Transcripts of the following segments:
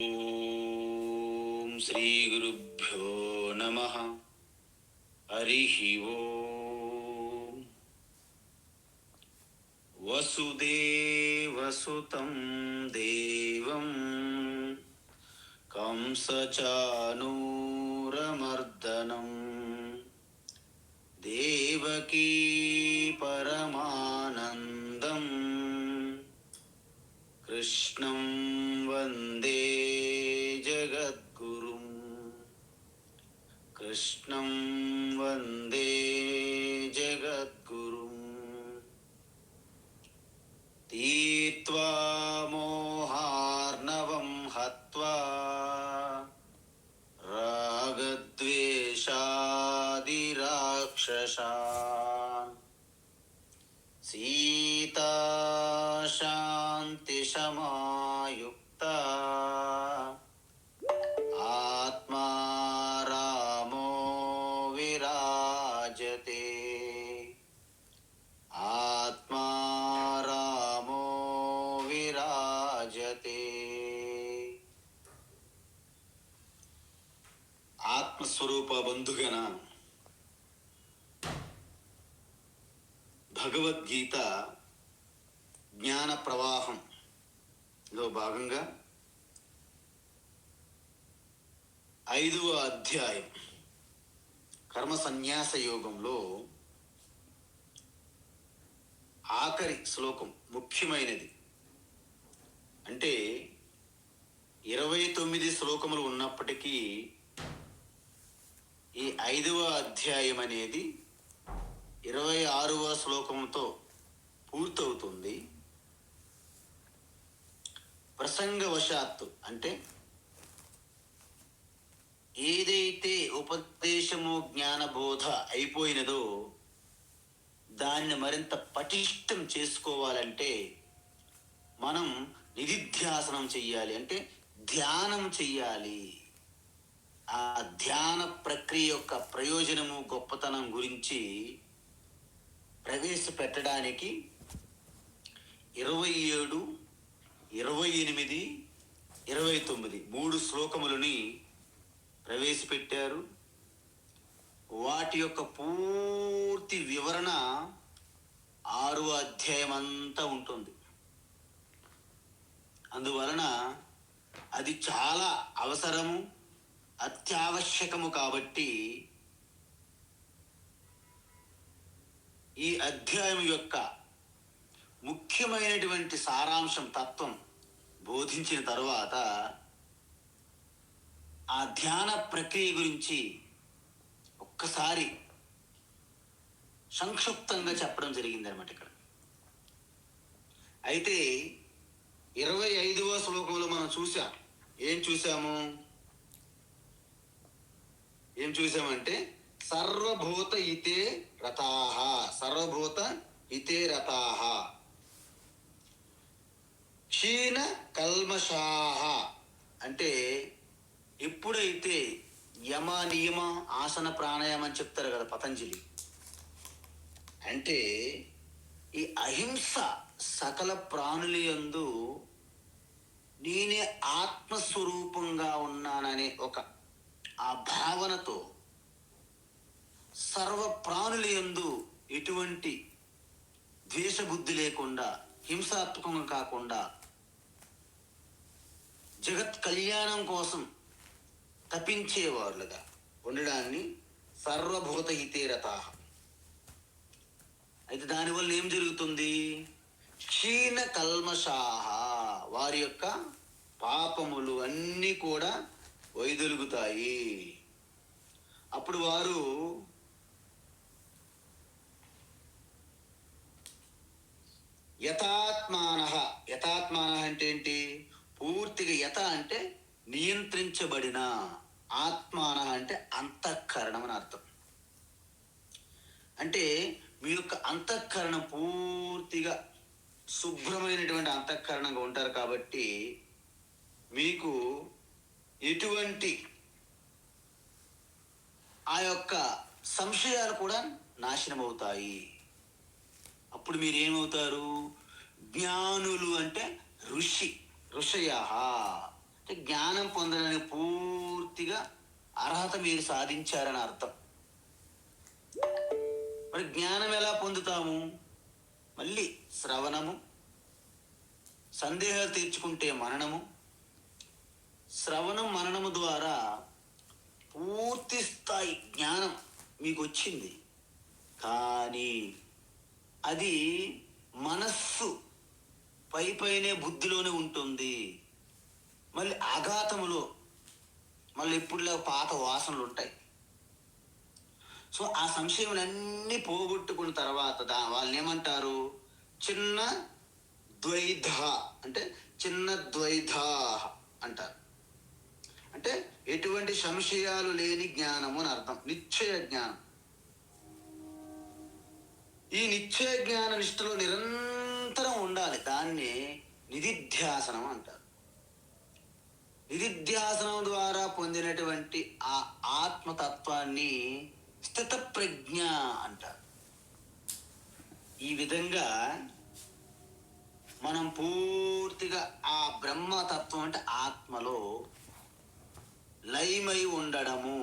ఓం శ్రీ గురుభ్యో నమః. హరిః ఓం. వసుదేవసుతం దేవం కంసచానూరమర్దనం దేవకీ పరమానందం కృష్ణం వందే జగద్గురుం. కృష్ణం వందే జగద్గురుం. తీర్త్వా మోహార్ణవం హత్వా రాగద్వేషాదిరాక్షసాన్ సీతా శాంతి సమాయుక్త ఆత్మా రామో విరాజతే. ఆత్మా రామో విరాజతే. ఆత్మస్వరూప బంధుగణ, భగవద్గీత జ్ఞాన ప్రవాహంలో భాగంగా 5వ అధ్యాయం కర్మ సన్యాస యోగంలో ఆఖరి శ్లోకం ముఖ్యమైనది. అంటే 29 శ్లోకములు ఉన్నప్పటికీ ఈ 5వ అధ్యాయం అనేది 26వ శ్లోకంతో పూర్తవుతుంది. ప్రసంగవశాత్తు అంటే ఏదైతే ఉపదేశము జ్ఞానబోధ అయిపోయినదో దాన్ని మరింత పటిష్టం చేసుకోవాలంటే మనం నిధిధ్యాసనం చెయ్యాలి, అంటే ధ్యానం చెయ్యాలి. ఆ ధ్యాన ప్రక్రియ యొక్క ప్రయోజనము గొప్పతనం గురించి ప్రవేశపెట్టడానికి 27, 28, 29 3 శ్లోకములని ప్రవేశపెట్టారు. వాటి యొక్క పూర్తి వివరణ 6వ అధ్యాయం అంతా ఉంటుంది. అందువలన అది చాలా అవసరము, అత్యావశ్యకము. కాబట్టి ఈ అధ్యాయం యొక్క ముఖ్యమైనటువంటి సారాంశం, తత్వం బోధించిన తరువాత ఆ ధ్యాన ప్రక్రియ గురించి ఒక్కసారి సంక్షిప్తంగా చెప్పడం జరిగింది అన్నమాట ఇక్కడ. అయితే 25వ శ్లోకంలో మనం ఏం చూసామంటే సర్వభూత ఇతే రతాః, సర్వభూత ఇతే రతాః, క్షీణ కల్మషాః. అంటే ఎప్పుడైతే యమ నియమ ఆసన ప్రాణాయామం అని చెప్తారు కదా పతంజలి, అంటే ఈ అహింస సకల ప్రాణుల యందు నేనే ఆత్మస్వరూపంగా ఉన్నాననే ఒక ఆ భావనతో సర్వ ప్రాణుల యందు ఎటువంటి ద్వేషబుద్ధి లేకుండా, హింసాత్మకంగా కాకుండా, జగత్ కళ్యాణం కోసం తపించేవాళ్ళుగా ఉండడాన్ని సర్వభూత హితేరతాః. అయితే దానివల్ల ఏం జరుగుతుంది? క్షీణ కల్మషాః, వారి యొక్క పాపములు అన్నీ కూడా వైదొలుగుతాయి. అప్పుడు వారు యథాత్మానః, యథాత్మానః అంటే ఏంటి? పూర్తిగా యథ అంటే నియంత్రించబడిన, ఆత్మానః అంటే అంతఃకరణం అని అర్థం. అంటే మీ యొక్క అంతఃకరణం పూర్తిగా శుభ్రమైనటువంటి అంతఃకరణంగా ఉంటారు. కాబట్టి మీకు ఎటువంటి ఆ యొక్క సంశయాలు కూడా నాశనం అవుతాయి. అప్పుడు మీరేమవుతారు? జ్ఞానులు అంటే ఋషయః, అంటే జ్ఞానం పొందడానికి పూర్తిగా అర్హత మీరు సాధించారని అర్థం. మరి జ్ఞానం ఎలా పొందుతాము? మళ్ళీ శ్రవణము, సందేహాలు తీర్చుకుంటే మననము. శ్రవణం మననము ద్వారా పూర్తి స్థాయి జ్ఞానం మీకు వచ్చింది. కానీ అది మనస్సు పైనే బుద్ధిలోనే ఉంటుంది. మళ్ళీ ఆఘాతములో మళ్ళీ ఎప్పుడులా పాత వాసనలు ఉంటాయి. సో ఆ సంశయములన్నీ పోగొట్టుకున్న తర్వాత వాళ్ళని ఏమంటారు? చిన్న ద్వైధ, అంటే చిన్న ద్వైధ అంటారు. అంటే ఎటువంటి సంశయాలు లేని జ్ఞానము అని అర్థం. నిశ్చయ జ్ఞానం. ఈ నిశ్చయ జ్ఞాన నిష్ఠలో నిరంతరం ఉండాలి. దాన్ని నిధిధ్యాసనం అంటారు. నిధిధ్యాసనం ద్వారా పొందినటువంటి ఆ ఆత్మతత్వాన్ని స్థిత ప్రజ్ఞ అంటారు. ఈ విధంగా మనం పూర్తిగా ఆ బ్రహ్మతత్వం అంటే ఆత్మలో లయమై ఉండడము.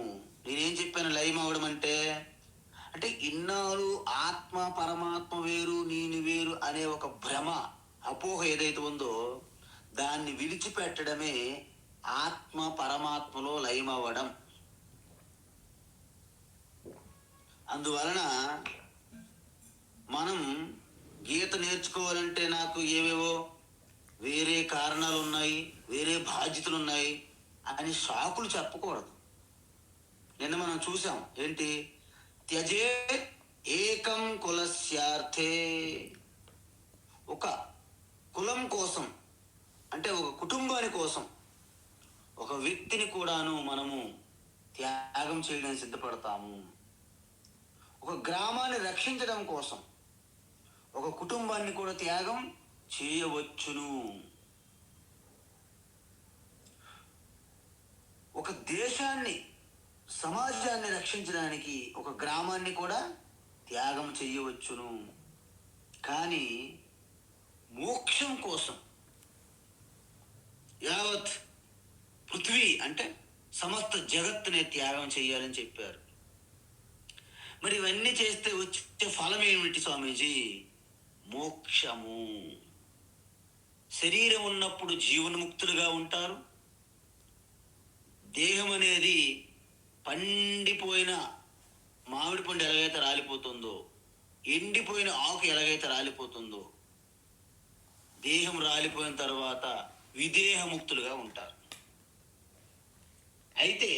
నేనేం చెప్పాను లయం అవడం అంటే? అంటే ఇన్నాళ్ళు ఆత్మ పరమాత్మ వేరు, నేను వేరు అనే ఒక భ్రమ, అపోహ ఏదైతే ఉందో దాన్ని విడిచిపెట్టడమే ఆత్మ పరమాత్మలో లయమవ్వడం. అందువలన మనం గీత నేర్చుకోవాలంటే నాకు ఏవేవో వేరే కారణాలు ఉన్నాయి, వేరే బాధ్యతలు ఉన్నాయి అని సాకులు చెప్పకూడదు. నిన్న మనం చూసాం ఏంటి? త్యజే ఏకం కులస్యార్థే. ఒక కులం కోసం, అంటే ఒక కుటుంబాని కోసం, ఒక వ్యక్తిని కూడాను మనము త్యాగం చేయడానికి సిద్ధపడతాము. ఒక గ్రామాన్ని రక్షించడం కోసం ఒక కుటుంబాన్ని కూడా త్యాగం చేయవచ్చును. ఒక దేశాన్ని, సమాజాన్ని రక్షించడానికి ఒక గ్రామాన్ని కూడా త్యాగం చేయవచ్చును. కానీ మోక్షం కోసం యావత్ పృథ్వీ అంటే సమస్త జగత్తునే త్యాగం చేయాలని చెప్పారు. మరి ఇవన్నీ చేస్తే వచ్చే ఫలం ఏమిటి స్వామీజీ? మోక్షము. శరీరం ఉన్నప్పుడు జీవన్ముక్తులుగా ఉంటారు. దేహం అనేది పండిపోయిన మామిడి పండు ఎలాగైతే రాలిపోతుందో, ఎండిపోయిన ఆకు ఎలాగైతే రాలిపోతుందో, దేహం రాలిపోయిన తర్వాత విదేహముక్తులుగా ఉంటారు. అయితే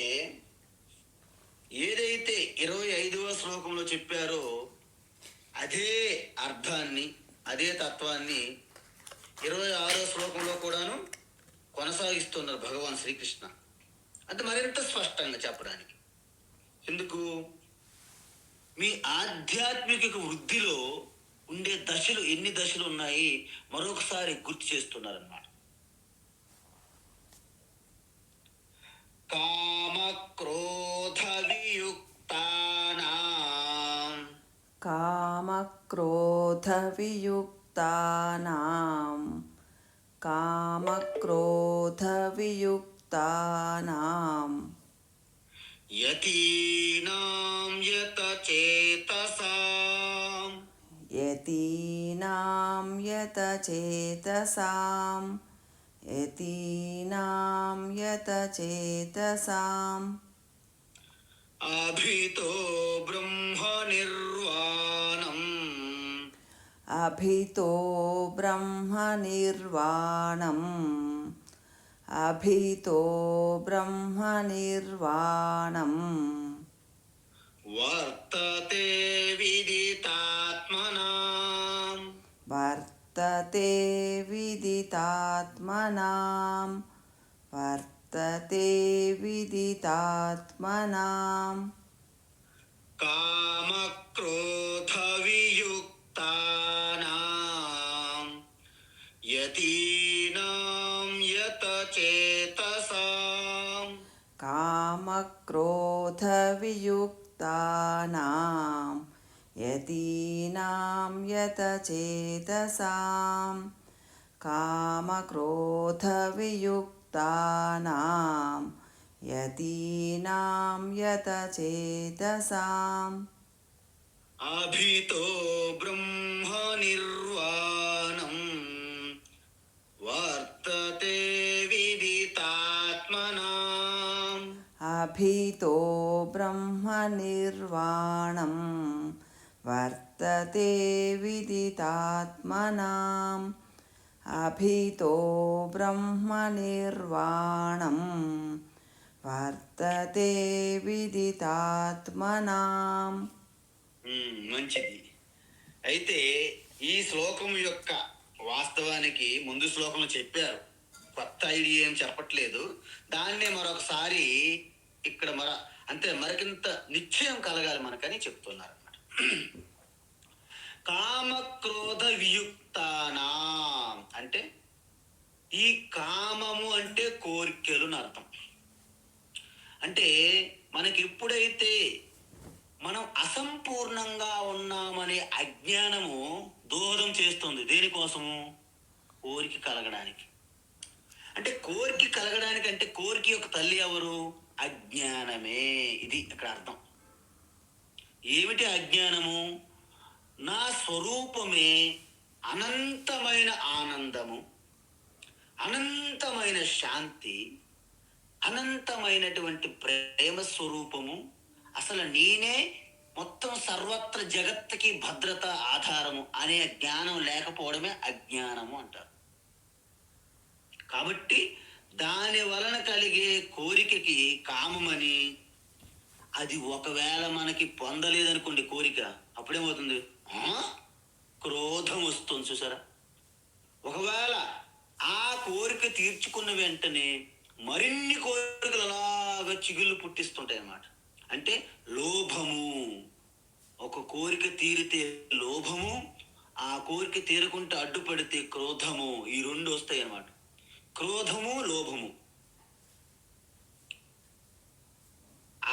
ఏదైతే 25వ శ్లోకంలో చెప్పారో అదే అర్థాన్ని, అదే తత్వాన్ని 26వ శ్లోకంలో కూడాను కొనసాగిస్తున్నారు భగవాన్ శ్రీకృష్ణ. అంటే మరింత స్పష్టంగా చెప్పడానికి. ఎందుకు? మీ ఆధ్యాత్మిక వృద్ధిలో ఉండే దశలు, ఎన్ని దశలు ఉన్నాయి మరొకసారి గుర్తు చేస్తున్నారన్నమాట. కామ క్రోధ వియుక్తానాం, కామ క్రోధ వియుక్తానాం, కామ క్రోధ వియుక్తానాం, యతీనాం యతచేతసాం, యతీనాం యతచేతసాం, యతీనాం యతచేతసాం, అభితో బ్రహ్మ నిర్వాణం, అభితో బ్రహ్మ నిర్వాణం, అభితో బ్రహ్మ నిర్వాణం, వర్తతే విదితాత్మనాం, వర్తతే విదితాత్మనాం, వర్తతే విదితాత్మనాం, కామ క్రోధ వియుక్తానాం, యతీనాం యతచేతసాం, కామ క్రోధ వియుక్తానాం, యతీనాం యతచేతసాం, కామ క్రోధ వియుక్తానాం, యతీనాం యతచేతసాం. అభితో బ్రహ్మ నిర్వాణం వర్తతే విదితాత్మనాం. అభితో బ్రహ్మ నిర్వాణం వర్తతే విదితాత్మనాం. అభితో బ్రహ్మ నిర్వాణం వర్తతే విదితాత్మనాం. మంచిది. అయితే ఈ శ్లోకం యొక్క వాస్తవానికి ముందు శ్లోకంలో చెప్పారు, కొత్త ఐడియా ఏం చెప్పట్లేదు. దాన్నే మరొకసారి ఇక్కడ అంతే మరికింత నిశ్చయం కలగాలి మనకని చెప్తున్నారు అన్నమాట. కామక్రోధ వియుక్తానా అంటే ఈ కామము అంటే కోరికలు అని అర్థం. అంటే మనకి ఎప్పుడైతే మనం అసంపూర్ణంగా ఉన్నామనే అజ్ఞానము దోహదం చేస్తుంది. దేనికోసము? కోరిక కలగడానికి. అంటే కోరిక కలగడానికి అంటే కోరిక యొక్క తల్లి ఎవరు? అజ్ఞానమే. ఇది ఇక్కడ అర్థం. ఏమిటి అజ్ఞానము? నా స్వరూపమే అనంతమైన ఆనందము, అనంతమైన శాంతి, అనంతమైనటువంటి ప్రేమ స్వరూపము, అసలు నేనే మొత్తం సర్వత్ర జగత్తుకి భద్రత ఆధారము అనే జ్ఞానం లేకపోవడమే అజ్ఞానము అంటారు. కాబట్టి దాని వలన కలిగే కోరికకి కామమని, అది ఒకవేళ మనకి పొందలేదనుకోండి కోరిక, అప్పుడేమవుతుంది? క్రోధం వస్తుంది. చూసారా? ఒకవేళ ఆ కోరిక తీర్చుకున్న వెంటనే మరిన్ని కోరికలు అలాగా చిగుళ్ళు పుట్టిస్తుంటాయి అన్నమాట. అంటే లోభము. ఒక కోరిక తీరితే లోభము, ఆ కోరిక తీరకుంటే అడ్డుపడితే క్రోధము. ఈ రెండు వస్తాయి అన్నమాట. క్రోధము, లోభము.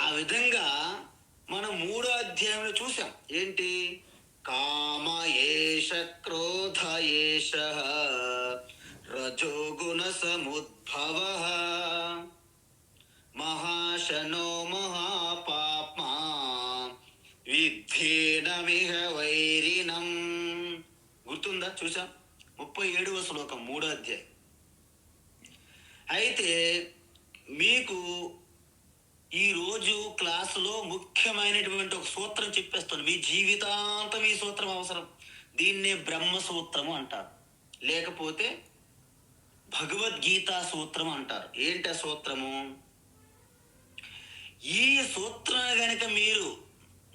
ఆ విధంగా మనం 3వ అధ్యాయంలో చూసాం. ఏంటి? కామ ఏష క్రోధ ఏష రజోగుణ సముద్భవ మహాశనో మహాపాప్మా విద్ధేనమిహ వైరినం. గుర్తుందా? చూసాం 37వ శ్లోకం 3వ అధ్యాయం. అయితే మీకు ఈరోజు క్లాసులో ముఖ్యమైనటువంటి ఒక సూత్రం చెప్పేస్తాను. మీ జీవితాంతం ఈ సూత్రం అవసరం. దీన్నే బ్రహ్మ సూత్రము అంటారు, లేకపోతే భగవద్గీత సూత్రం అంటారు. ఏంటి ఆ సూత్రము? ఈ సూత్రం గనక మీరు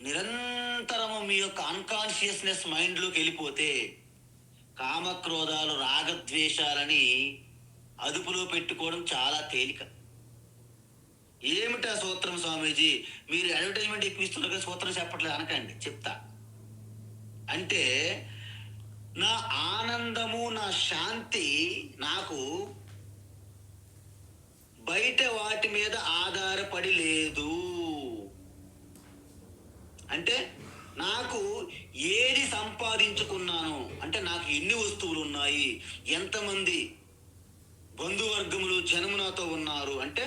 నిరంతరము మీ యొక్క అన్కాన్షియస్నెస్ మైండ్లోకి వెళ్ళిపోతే కామక్రోధాలు రాగద్వేషాలని అదుపులో పెట్టుకోవడం చాలా తేలిక. ఏమిటా సూత్రం స్వామీజీ? మీరు అడ్వర్టైజ్మెంట్ ఎక్కువ ఇస్తున్నారు కదా, సూత్రం చెప్పట్లేదు అనకండి, చెప్తా. అంటే నా ఆనందము, నా శాంతి నాకు బయట వాటి మీద ఆధారపడి లేదు. అంటే నాకు ఏది సంపాదించుకున్నాను, అంటే నాకు ఎన్ని వస్తువులు ఉన్నాయి, ఎంతమంది బంధువర్గములు జనము నాతో ఉన్నారు, అంటే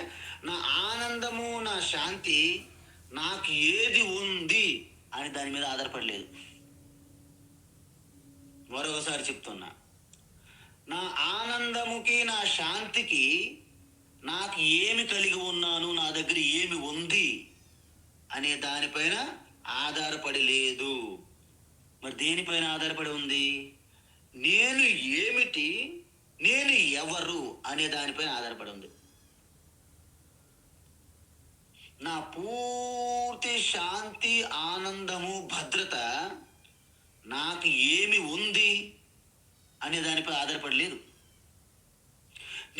నా ఆనందము, నా శాంతి నాకు ఏది ఉంది అని దాని మీద ఆధారపడలేదు. మరొకసారి చెప్తున్నా, నా ఆనందముకి, నా శాంతికి నాకు ఏమి కలిగి ఉన్నాను, నా దగ్గర ఏమి ఉంది అనే దానిపైన ఆధారపడి లేదు. మరి దేనిపైన ఆధారపడి ఉంది? నేను ఏమిటి, నేను ఎవరు అనే దానిపైన ఆధారపడి ఉంది. నా పూర్తి శాంతి, ఆనందము, భద్రత నాకు ఏమి ఉంది అనే దానిపై ఆధారపడలేదు.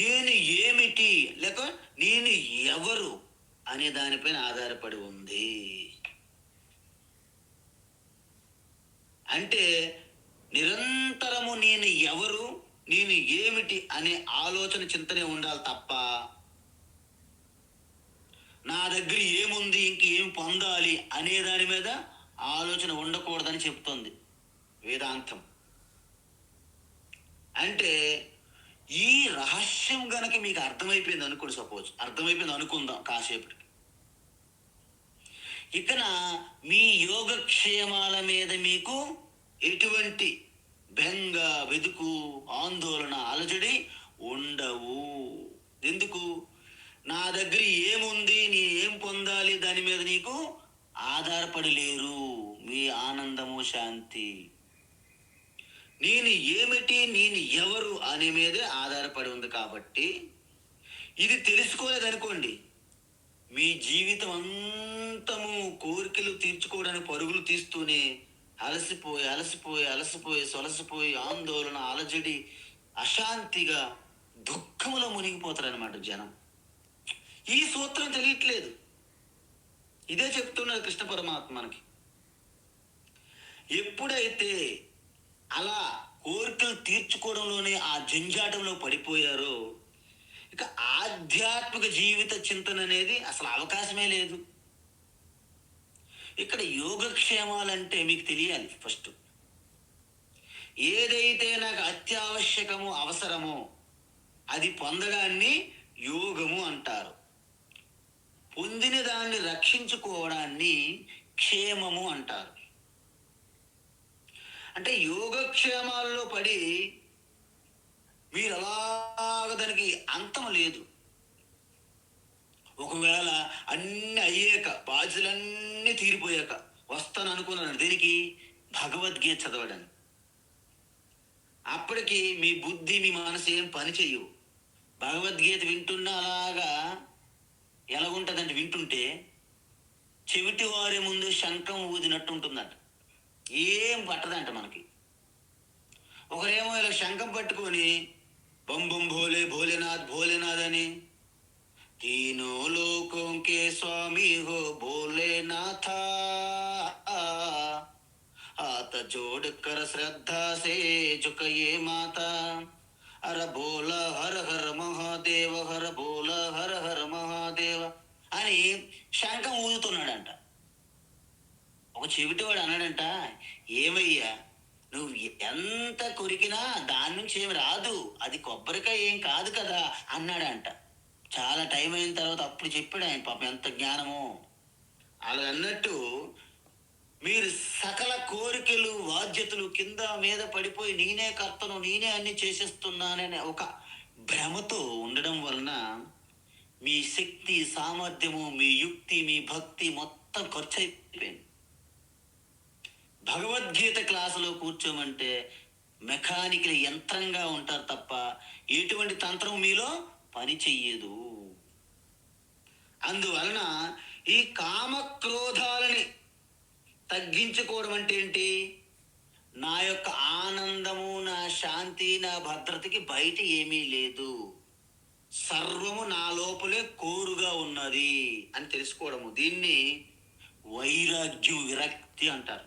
నేను ఏమిటి లేక నేను ఎవరు అనే దానిపైన ఆధారపడి ఉంది. అంటే నిరంతరము నేను ఎవరు, నేను ఏమిటి అనే ఆలోచన, చింతనే ఉండాలి తప్ప నా దగ్గర ఏముంది, ఇంకేం పొందాలి అనే దాని మీద ఆలోచన ఉండకూడదని చెప్తుంది వేదాంతం. అంటే ఈ రహస్యం గనక మీకు అర్థమైపోయింది అనుకోండి, సపోజ్ అర్థమైపోయింది అనుకుందాం కాసేపటికి, ఇకన మీ యోగక్షేమాల మీద మీకు ఎటువంటి బెంగ, వెదుకు, ఆందోళన, అలజడి ఉండవు. ఎందుకు? నా దగ్గర ఏముంది, నీ ఏం పొందాలి, దాని మీద నీకు ఆధారపడి లేరు. మీ ఆనందము, శాంతి నేను ఏమిటి, నేను ఎవరు అనే మీదే ఆధారపడి ఉంది. కాబట్టి ఇది తెలుసుకోలేదనుకోండి, మీ జీవితం అంతము కోరికలు తీర్చుకోవడానికి పరుగులు తీస్తూనే అలసిపోయి అలసిపోయి అలసిపోయి సొలసిపోయి ఆందోళన, అలజడి, అశాంతిగా దుఃఖంలో మునిగిపోతారనమాట జనం. ఈ సూత్రం తెలియట్లేదు. ఇదే చెప్తున్నారు కృష్ణ పరమాత్మ మనకి. ఎప్పుడైతే అలా కోరికలు తీర్చుకోవడంలోనే ఆ జంజాటంలో పడిపోయారో, ఇక ఆధ్యాత్మిక జీవిత చింతన అనేది అసలు అవకాశమే లేదు. ఇక్కడ యోగక్షేమాలంటే మీకు తెలియాలి. ఫస్ట్ ఏదైతే నాకు అత్యావశ్యకమో, అవసరమో అది పొందడాన్ని యోగము అంటారు. పొందిన దాన్ని రక్షించుకోవడాన్ని క్షేమము అంటారు. అంటే యోగక్షేమాల్లో పడి మీరు అలాగ దానికి అంతం లేదు. ఒకవేళ అన్ని అయ్యాక, బాధ్యతలన్నీ తీరిపోయాక వస్తాను అనుకున్నాను దేనికి? భగవద్గీత చదవడానికి. అప్పటికి మీ బుద్ధి, మీ మనసు ఏం పని చెయ్యవు. భగవద్గీత వింటున్నా అలాగా ఎలాగుంటుందంటే, వింటుంటే చెవిటి వారి ముందు శంఖం ఊదినట్టు ఉంటుందంట. ఏం పట్టదంట మనకి. ఒకరేమో ఇలా శంఖం పట్టుకొని బం బం భోలే భోలేనాథ్ భోలేనాథ్ అని, तीनों लोकों के स्वामी हो भोलेनाथ, हाथ जोड़ कर श्रद्धा से झुकिए माता, हर बोला हर हर महादेव, हर बोला हर हर महादेव అని శంఖం ఊదుతున్నాడంట. ఒక చెవిటివాడు అన్నాడంట, ఏమయ్యా నువ్వు ఎంత కొరికినా దాని నుంచి ఏమి రాదు, అది కొబ్బరికాయ ఏం కాదు కదా అన్నాడంట. చాలా టైం అయిన తర్వాత అప్పుడు చెప్పాడు ఆయన. పాపం ఎంత జ్ఞానమో. అలా అన్నట్టు మీరు సకల కోరికలు, బాధ్యతలు కింద మీద పడిపోయి నేనే కర్తను, నేనే అన్ని చేసేస్తున్నాననే ఒక భ్రమతో ఉండడం వలన మీ శక్తి, సామర్థ్యము, మీ యుక్తి, మీ భక్తి మొత్తం ఖర్చు అయిపోయింది. భగవద్గీత క్లాసులో కూర్చోమంటే మెకానికల్ యంత్రంగా ఉంటారు తప్ప ఎటువంటి తంత్రం మీలో పని చెయ్యదు. అందువలన ఈ కామక్రోధాలని తగ్గించుకోవడం అంటే ఏంటి? నా యొక్క ఆనందము, నా శాంతి, నా భద్రతకి బయట ఏమీ లేదు, సర్వము నా లోపలే కోరుగా ఉన్నది అని తెలుసుకోవడము. దీన్ని వైరాగ్యం, విరక్తి అంటారు.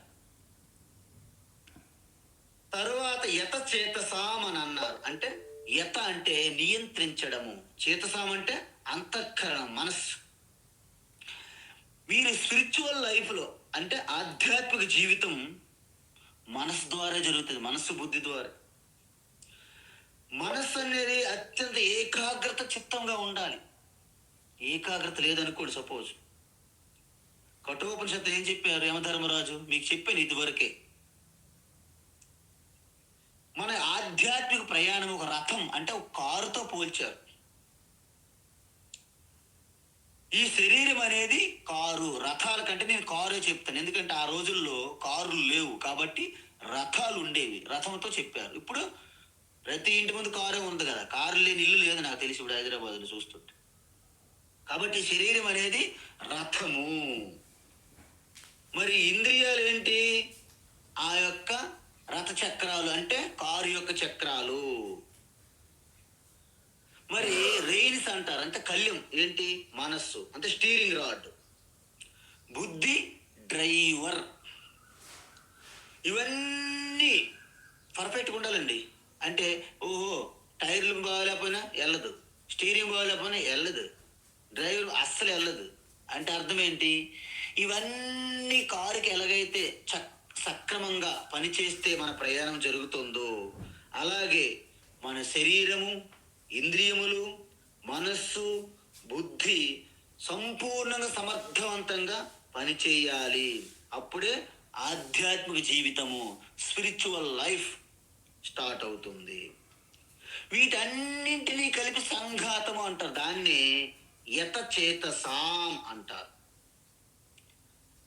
తరువాత యత చేతసాం అని అన్నారు. అంటే యత అంటే నియంత్రించడము, చేతసాం అంటే అంతఃకరణం, మనస్సు. మీరు స్పిరిచువల్ లైఫ్లో అంటే ఆధ్యాత్మిక జీవితం మనసు ద్వారా జరుగుతుంది, మనస్సు బుద్ధి ద్వారా. మనస్సు అనేది అత్యంత ఏకాగ్రత చిత్తంగా ఉండాలి. ఏకాగ్రత లేదనుకోండి, సపోజ్ కఠోపనిషత్తు ఏం చెప్పారు యమధర్మరాజు? మీకు చెప్పాను ఇదివరకే. మన ఆధ్యాత్మిక ప్రయాణం ఒక రథం అంటే ఒక కారుతో పోల్చారు. ఈ శరీరం అనేది కారు. రథాల కంటే నేను కారే చెప్తాను, ఎందుకంటే ఆ రోజుల్లో కారులు లేవు కాబట్టి రథాలు ఉండేవి. రథంతో చెప్పారు. ఇప్పుడు ప్రతి ఇంటి ముందు కారే ఉంది కదా, కారు లేని ఇల్లు లేదు నాకు తెలిసి ఇప్పుడు హైదరాబాద్లో చూస్తుంటే. కాబట్టి శరీరం అనేది రథము. మరి ఇంద్రియాలు ఏంటి? ఆ యొక్క రథ చక్రాలు అంటే కారు యొక్క చక్రాలు. మరి రెయిన్స్ అంటారు, అంటే కళ్యం ఏంటి? మనస్సు అంటే స్టీరింగ్ రాడ్. బుద్ధి డ్రైవర్. ఇవన్నీ పర్ఫెక్ట్గా ఉండాలండి. అంటే ఓహో టైర్లు బాగాలేకపోయినా వెళ్ళదు, స్టీరింగ్ బాగాలేకపోయినా వెళ్ళదు, డ్రైవర్ అస్సలు వెళ్ళదు. అంటే అర్థం ఏంటి? ఇవన్నీ కారుకి ఎలాగైతే సక్రమంగా పనిచేస్తే మన ప్రయాణం జరుగుతుందో అలాగే మన శరీరము, ఇంద్రియములు, మనస్సు, బుద్ధి సంపూర్ణంగా సమర్థవంతంగా పనిచేయాలి. అప్పుడే ఆధ్యాత్మిక జీవితము, స్పిరిచువల్ లైఫ్ స్టార్ట్ అవుతుంది. వీటన్నింటినీ కలిపి సంఘాతము అంటారు. దాన్ని యతచేతసాం అంటారు.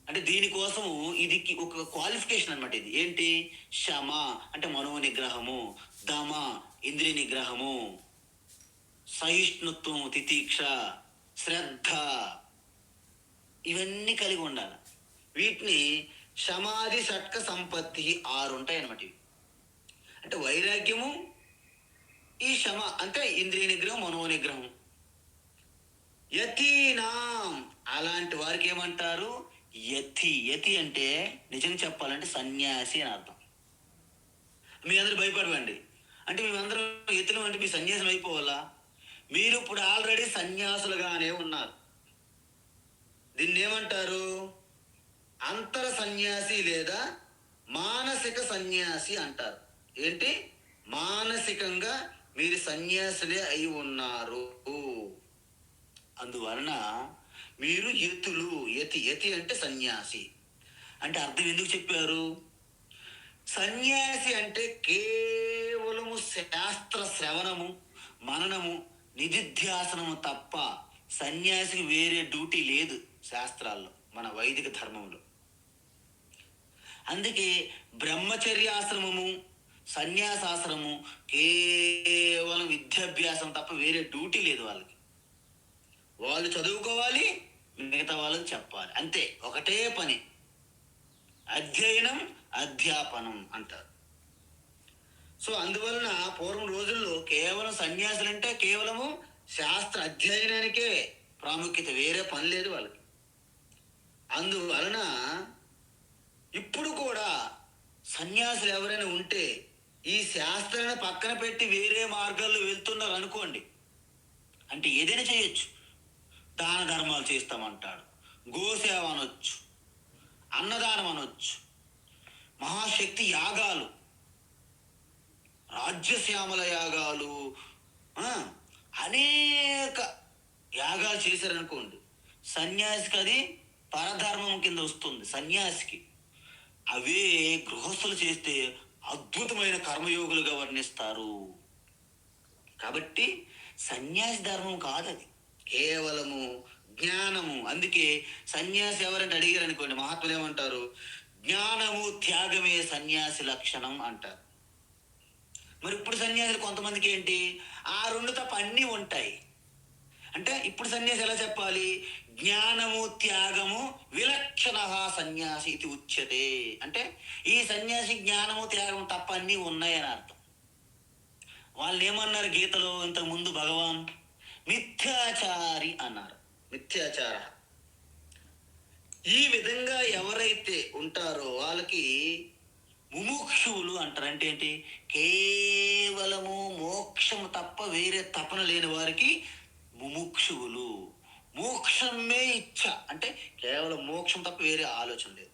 అంటే దీనికోసము ఇది ఒక క్వాలిఫికేషన్ అనమాట. ఇది ఏంటి? శమ అంటే మనో నిగ్రహము, దమ ఇంద్రియ నిగ్రహము, సహిష్ణుత్వం, తితీక్ష, శ్రద్ధ, ఇవన్నీ కలిగి ఉండాలి. వీటిని శమాధి షట్క సంపత్తి 6 ఉంటాయి అనమాట. ఇవి అంటే వైరాగ్యము, ఈ శమ అంటే ఇంద్రియ నిగ్రహం, మనో నిగ్రహం. యతీనాం అలాంటి వారికి ఏమంటారు? యతి. యతి అంటే నిజంగా చెప్పాలంటే సన్యాసి అని అర్థం. మీ అందరూ భయపడవండి. అంటే మేమందరం యతులు అంటే మీ సన్యాసం అయిపోవాలా? మీరు ఇప్పుడు ఆల్రెడీ సన్యాసులుగానే ఉన్నారు. దీన్ని ఏమంటారు? అంతర సన్యాసి లేదా మానసిక సన్యాసి అంటారు. ఏంటి? మానసికంగా మీరు సన్యాసులే అయి ఉన్నారు. అందువలన మీరు యతులు. యతి యతి అంటే సన్యాసి. అంటే అర్థం ఎందుకు చెప్పారు? సన్యాసి అంటే కేవలము శాస్త్ర శ్రవణము, మననము, నిధిధ్యాసనము తప్ప సన్యాసికి వేరే డ్యూటీ లేదు శాస్త్రాల్లో, మన వైదిక ధర్మంలో. అందుకే బ్రహ్మచర్యాశ్రమము, సన్యాసాశ్రమము కేవలం విద్యాభ్యాసం తప్ప వేరే డ్యూటీ లేదు వాళ్ళకి. వాళ్ళు చదువుకోవాలి, మిగతా వాళ్ళకి చెప్పాలి, అంతే. ఒకటే పని, అధ్యయనం అధ్యాపనం అంటారు. సో అందువలన పూర్వం రోజుల్లో కేవలం సన్యాసులంటే కేవలము శాస్త్ర అధ్యయనానికే ప్రాముఖ్యత, వేరే పని లేదు వాళ్ళకి. అందువలన ఇప్పుడు కూడా సన్యాసులు ఎవరైనా ఉంటే ఈ శాస్త్రాన్ని పక్కన పెట్టి వేరే మార్గాల్లో వెళ్తున్నారు అనుకోండి, అంటే ఏదైనా చేయొచ్చు. దాన ధర్మాలు చేస్తామంటాడు, గోసేవ అనొచ్చు, అన్నదానం అనొచ్చు, మహాశక్తి యాగాలు, రాజ్యశ్యామల యాగాలు, అనేక యాగాలు చేశారనుకోండి, సన్యాసికి అది పరధర్మం కింద వస్తుంది. సన్యాసికి అవే గృహస్థులు చేస్తే అద్భుతమైన కర్మయోగులుగా వర్ణిస్తారు. కాబట్టి సన్యాసి ధర్మం కాదది, కేవలము జ్ఞానము. అందుకే సన్యాసి ఎవరంటే అడిగారు అనుకోండి, మహాత్ములు ఏమంటారు? జ్ఞానము త్యాగమే సన్యాసి లక్షణం అంటారు. మరి ఇప్పుడు సన్యాసులు కొంతమందికి ఏంటి? ఆ 2 తప్ప అన్నీ ఉంటాయి. అంటే ఇప్పుడు సన్యాసి ఎలా చెప్పాలి? జ్ఞానము త్యాగము విలక్షణ సన్యాసి ఇది ఉచ్యతే. అంటే ఈ సన్యాసి జ్ఞానము త్యాగము తప్ప అన్నీ ఉన్నాయని అర్థం. వాళ్ళు ఏమన్నారు గీతలో ఇంతకు ముందు? భగవాన్ మిథ్యాచారి అన్నారు. మిథ్యాచార. ఈ విధంగా ఎవరైతే ఉంటారో వాళ్ళకి ముముక్షువులు అంటారు. అంటే ఏంటి? కేవలము మోక్షము తప్ప వేరే తపన లేని వారికి ముముక్షువులు. మోక్షమే ఇచ్చ, అంటే కేవలం మోక్షం తప్ప వేరే ఆలోచన లేదు.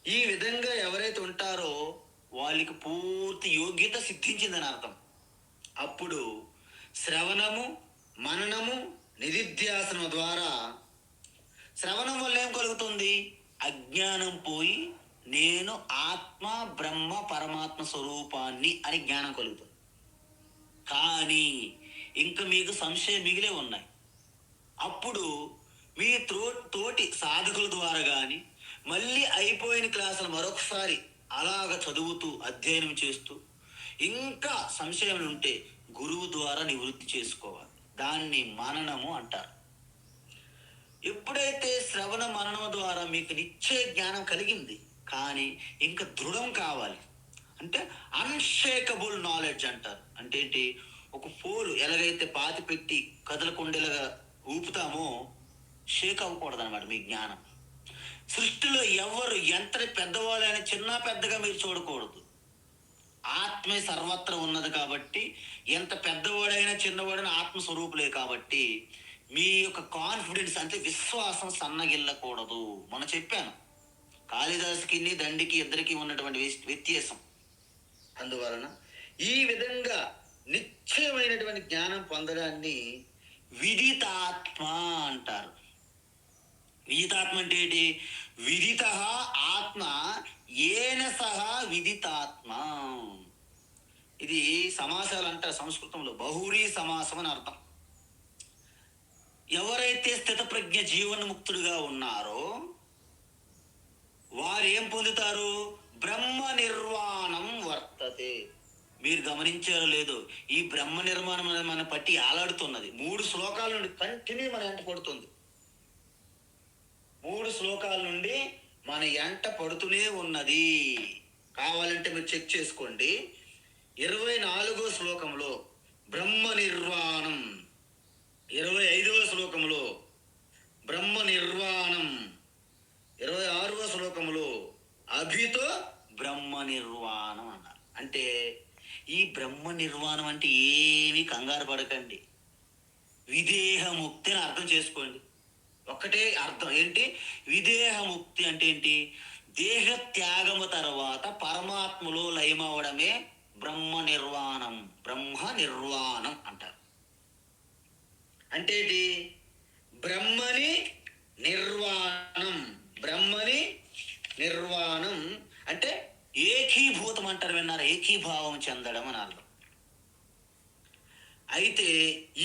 ఈ విధంగా ఎవరైతే ఉంటారో వాళ్ళకి పూర్తి యోగ్యత సిద్ధించిందని అర్థం. అప్పుడు శ్రవణము, మననము, నిధిధ్యాసనం ద్వారా, శ్రవణం వల్ల ఏం కలుగుతుంది? అజ్ఞానం పోయి నేను ఆత్మ, బ్రహ్మ, పరమాత్మ స్వరూపాన్ని అని జ్ఞానం కలుగుతుంది. కానీ ఇంకా మీకు సంశయం మిగిలే ఉన్నాయి. అప్పుడు మీ తోటి సాధకుల ద్వారా కానీ మళ్ళీ అయిపోయిన క్లాసులు మరొకసారి అలాగ చదువుతూ అధ్యయనం చేస్తూ ఇంకా సంశయం ఉంటే గురువు ద్వారా నివృత్తి చేసుకోవాలి. దాన్ని మననము అంటారు. ఎప్పుడైతే శ్రవణ మననం ద్వారా మీకు నిశ్చయ జ్ఞానం కలిగింది, కానీ ఇంకా దృఢం కావాలి, అంటే అన్షేకబుల్ నాలెడ్జ్ అంటారు. అంటే ఏంటి? ఒక పోలు ఎలాగైతే పాతి పెట్టి కదలకుండేలాగా ఊపుతామో షేక్ అవ్వకూడదు అనమాట మీ జ్ఞానం. సృష్టిలో ఎవరు ఎంతటి పెద్దవాళ్ళైనా చిన్న పెద్దగా మీరు చూడకూడదు. ఆత్మే సర్వత్రా ఉన్నది కాబట్టి ఎంత పెద్దవాడైనా చిన్నవాడైనా ఆత్మస్వరూపులే కాబట్టి మీ యొక్క కాన్ఫిడెన్స్ అంటే విశ్వాసం సన్నగిల్లకూడదు. మనం చెప్పాను, కాళిదాసుకి దండికి ఇద్దరికి ఉన్నటువంటి వ్యత్యాసం. అందువలన ఈ విధంగా నిశ్చయమైనటువంటి జ్ఞానం పొందడాన్ని విదితాత్మ అంటారు. విదితాత్మ అంటే ఏంటి? విదిత ఆత్మ ఏన సహ విదితాత్మ. ఇది సమాసాలు అంటారు సంస్కృతంలో, బహురీ సమాసం అని అర్థం. ఎవరైతే స్థితప్రజ్ఞ జీవన్ముక్తుడుగా ఉన్నారో వారు ఏం పొందుతారు? బ్రహ్మ నిర్వాణం వర్తతే. మీరు గమనించారో లేదో, ఈ బ్రహ్మ నిర్మాణం అనేది మన పట్టి ఆలాడుతున్నది. 3 శ్లోకాల నుండి కంటిన్యూ మన ఎంట పడుతుంది. 3 శ్లోకాల నుండి మన ఎంట పడుతూనే ఉన్నది. కావాలంటే మీరు చెక్ చేసుకోండి. 24వ శ్లోకంలో బ్రహ్మ నిర్వాణం, 25వ శ్లోకంలో బ్రహ్మ నిర్వాణం, 26వ శ్లోకంలో అభితో బ్రహ్మ నిర్వాణం అన్నారు. అంటే ఈ బ్రహ్మ నిర్వాణం అంటే ఏమీ కంగారు పడకండి, విదేహముక్తి అని అర్థం చేసుకోండి. ఒక్కటే అర్థం ఏంటి? విదేహముక్తి అంటే ఏంటి? దేహ త్యాగము తర్వాత పరమాత్మలో లయమవడమే బ్రహ్మ నిర్వాణం. బ్రహ్మ నిర్వాణం అంటారు. అంటే ఏంటి? బ్రహ్మని నిర్వాణం. బ్రహ్మని నిర్వాణం అంటే ఏకీభూతం అంటారు, విన్నారు? ఏకీభావం చెందడం అని అర్థం. అయితే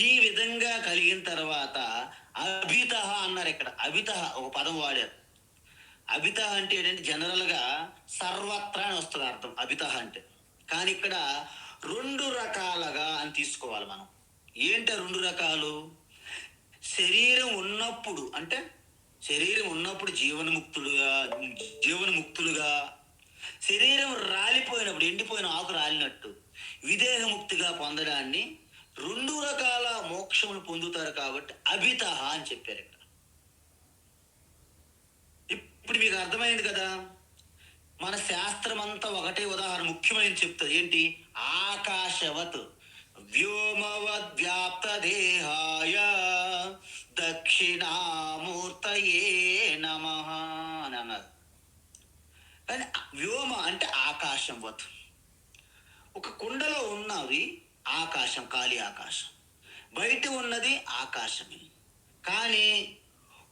ఈ విధంగా కలిగిన తర్వాత అభిత అన్నారు. ఇక్కడ అభిత ఒక పదం వాడారు. అభిత అంటే ఏంటంటే జనరల్గా సర్వత్రా అని వస్తుంది అర్థం అభిత అంటే. కానీ ఇక్కడ 2 రకాలుగా అని తీసుకోవాలి మనం. ఏంటి 2 రకాలు? శరీరం ఉన్నప్పుడు అంటే శరీరం ఉన్నప్పుడు జీవనముక్తులుగా, శరీరం రాలిపోయినప్పుడు ఎండిపోయిన ఆకు రాలినట్టు విదేహముక్తిగా పొందడాన్ని 2 రకాల మోక్షమును పొందుతారు కాబట్టి అభిత అని చెప్పారు ఇక్కడ. ఇప్పుడు మీకు అర్థమైంది కదా? మన శాస్త్రం అంతా ఒకటే ఉదాహరణ ముఖ్యమైన చెప్తుంది. ఏంటి? ఆకాశవత్ వ్యోమవద్ వ్యాప్త దేహాయ దక్షిణామూర్తయే నమః అని అన్నారు. కానీ వ్యోమ అంటే ఆకాశం వత్. ఒక కుండలో ఉన్నది ఆకాశం, ఖాళీ ఆకాశం. బయట ఉన్నది ఆకాశమే. కానీ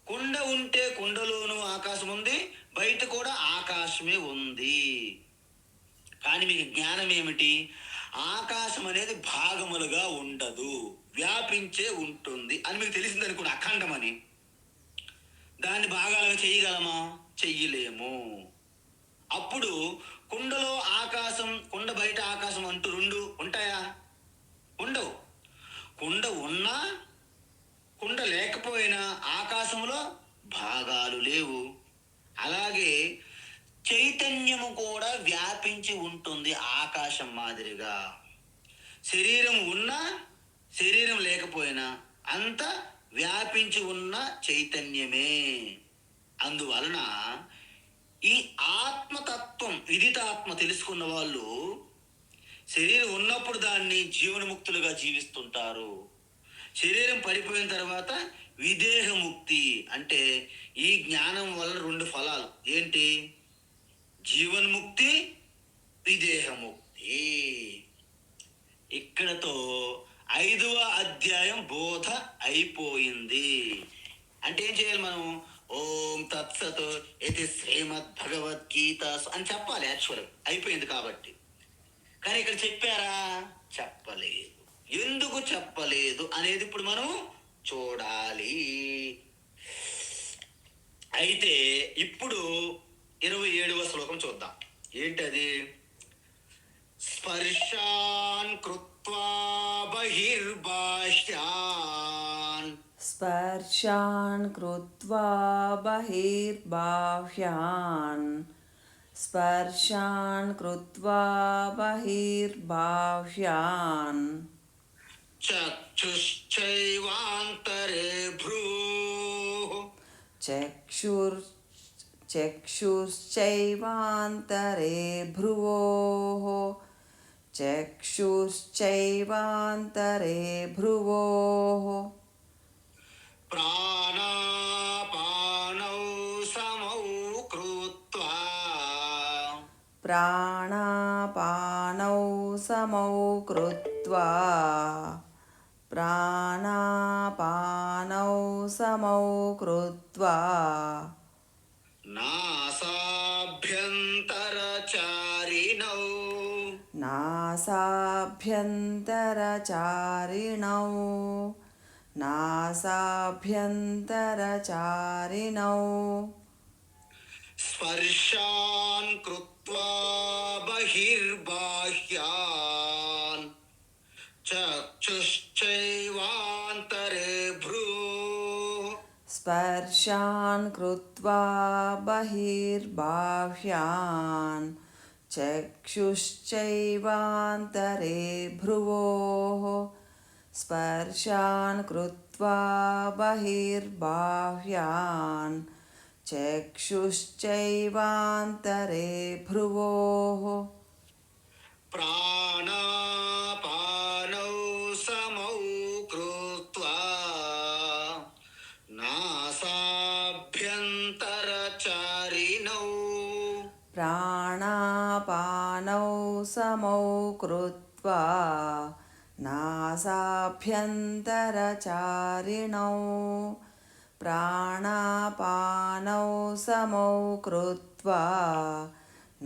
కుండ ఉంటే కుండలోనూ ఆకాశం ఉంది, బయట కూడా ఆకాశమే ఉంది. కానీ మీకు జ్ఞానం ఏమిటి? ఆకాశం అనేది భాగములుగా ఉండదు, వ్యాపించే ఉంటుంది అని మీకు తెలిసింది అనుకోండి. అఖండమని దాన్ని భాగాలుగా చేయగలమా? చెయ్యలేము. అప్పుడు కుండలో ఆకాశం, కుండ బయట ఆకాశం అంటూ 2 ఉంటాయా? ఉండవు. కుండ ఉన్నా కుండ లేకపోయినా ఆకాశంలో భాగాలు లేవు. అలాగే చైతన్యము కూడా వ్యాపించి ఉంటుంది ఆకాశం మాదిరిగా. శరీరం ఉన్నా శరీరం లేకపోయినా అంత వ్యాపించి ఉన్న చైతన్యమే. అందువలన ఈ ఆత్మతత్వం, విదితాత్మ తెలుసుకున్న వాళ్ళు శరీరం ఉన్నప్పుడు దాన్ని జీవనముక్తులుగా జీవిస్తుంటారు. శరీరం పడిపోయిన తర్వాత విదేహముక్తి అంటే ఈ జ్ఞానం వల్ల 2 ఫలాలు. ఏంటి? జీవన్ముక్తి, విదేహముక్తి. ఇక్కడతో 5వ అధ్యాయం బోధ అయిపోయింది. అంటే ఏం చేయాలి మనం? ఓం తత్సత్ ఇది శ్రీమద్ భగవద్గీత అని చెప్పాలి. యాక్చువల్ అయిపోయింది కాబట్టి. కానీ ఇక్కడ చెప్పారా? చెప్పలేదు. ఎందుకు చెప్పలేదు అనేది ఇప్పుడు మనం చూడాలి. అయితే ఇప్పుడు 27వ శ్లోకం చూద్దాం. ఏంటది? స్పర్శాన్ కృత్వా బహిర్బాహ్యాన్. స్పర్శాన్ కృత్వా బహిర్బాహ్యాన్. స్పర్శాన్ కృత్వా బహిర్బాహ్యాన్. చక్షుశ్చైవాంతరే భ్రూః. చక్షుశ్చైవాంతరే భ్రువోః. చక్షుశ్చైవాంతరే భ్రువోః. ప్రాణాపానౌ సమౌ కృత్వా. ప్రాణాపానౌ సమౌ కృత్వా ప్రాణాపానౌ సమౌ కృత్వా నాసాభ్యంతరచారిణౌ నాసాభ్యంతరచారిణౌ నాసాభ్యంతరచారిణౌ స్పర్శాన్ కృత్వా బహిర్బాహ్యాన్ చక్షుశ్చైవాంతరే భ్రూః స్పర్శాన్ కృత్వా బహిర్బాహ్యాన్ చక్షుశ్చైవాంతరే భ్రువోః స్పర్శాన్ కృత్వా బహిర్బాహ్యాన్ చక్షుశ్చైవాంతరే భ్రువోః ప్రాణాపానౌ సమౌ కృత్వా నాసాభ్యంతరచారిణౌ ప్రాణాపానౌ సమౌ కృత్వా నాసాభ్యంతరచారిణౌ ప్రాణాపానౌ సమౌ కృత్వా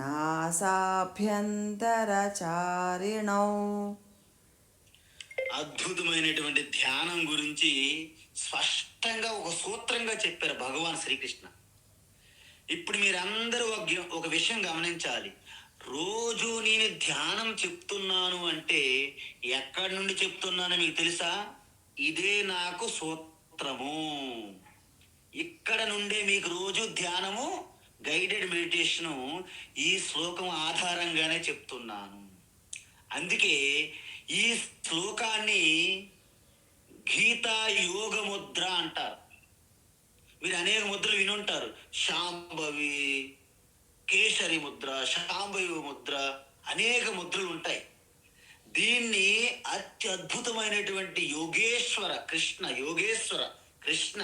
నాసాభ్యంతరచారిణౌ. అద్భుతమైనటువంటి ధ్యానం గురించి స్పష్టంగా ఒక సూత్రంగా చెప్పారు భగవాన్ శ్రీకృష్ణ. ఇప్పుడు మీరందరూ ఒక విషయం గమనించాలి. రోజు నేను ధ్యానం చెప్తున్నాను అంటే ఎక్కడి నుండి చెప్తున్నానో మీకు తెలుసా? ఇదే నాకు సూత్రము. ఇక్కడ నుండే మీకు రోజు ధ్యానము, గైడెడ్ మెడిటేషను ఈ శ్లోకం ఆధారంగానే చెప్తున్నాను. అందుకే ఈ శ్లోకాన్ని గీతా యోగ ముద్ర అంటారు. మీరు అనేక ముద్రలు వినుంటారు. శాంభవి, కేసరి ముద్ర, శాంభవి ముద్ర, అనేక ముద్రలు ఉంటాయి. దీన్ని అత్యద్భుతమైనటువంటి యోగేశ్వర కృష్ణ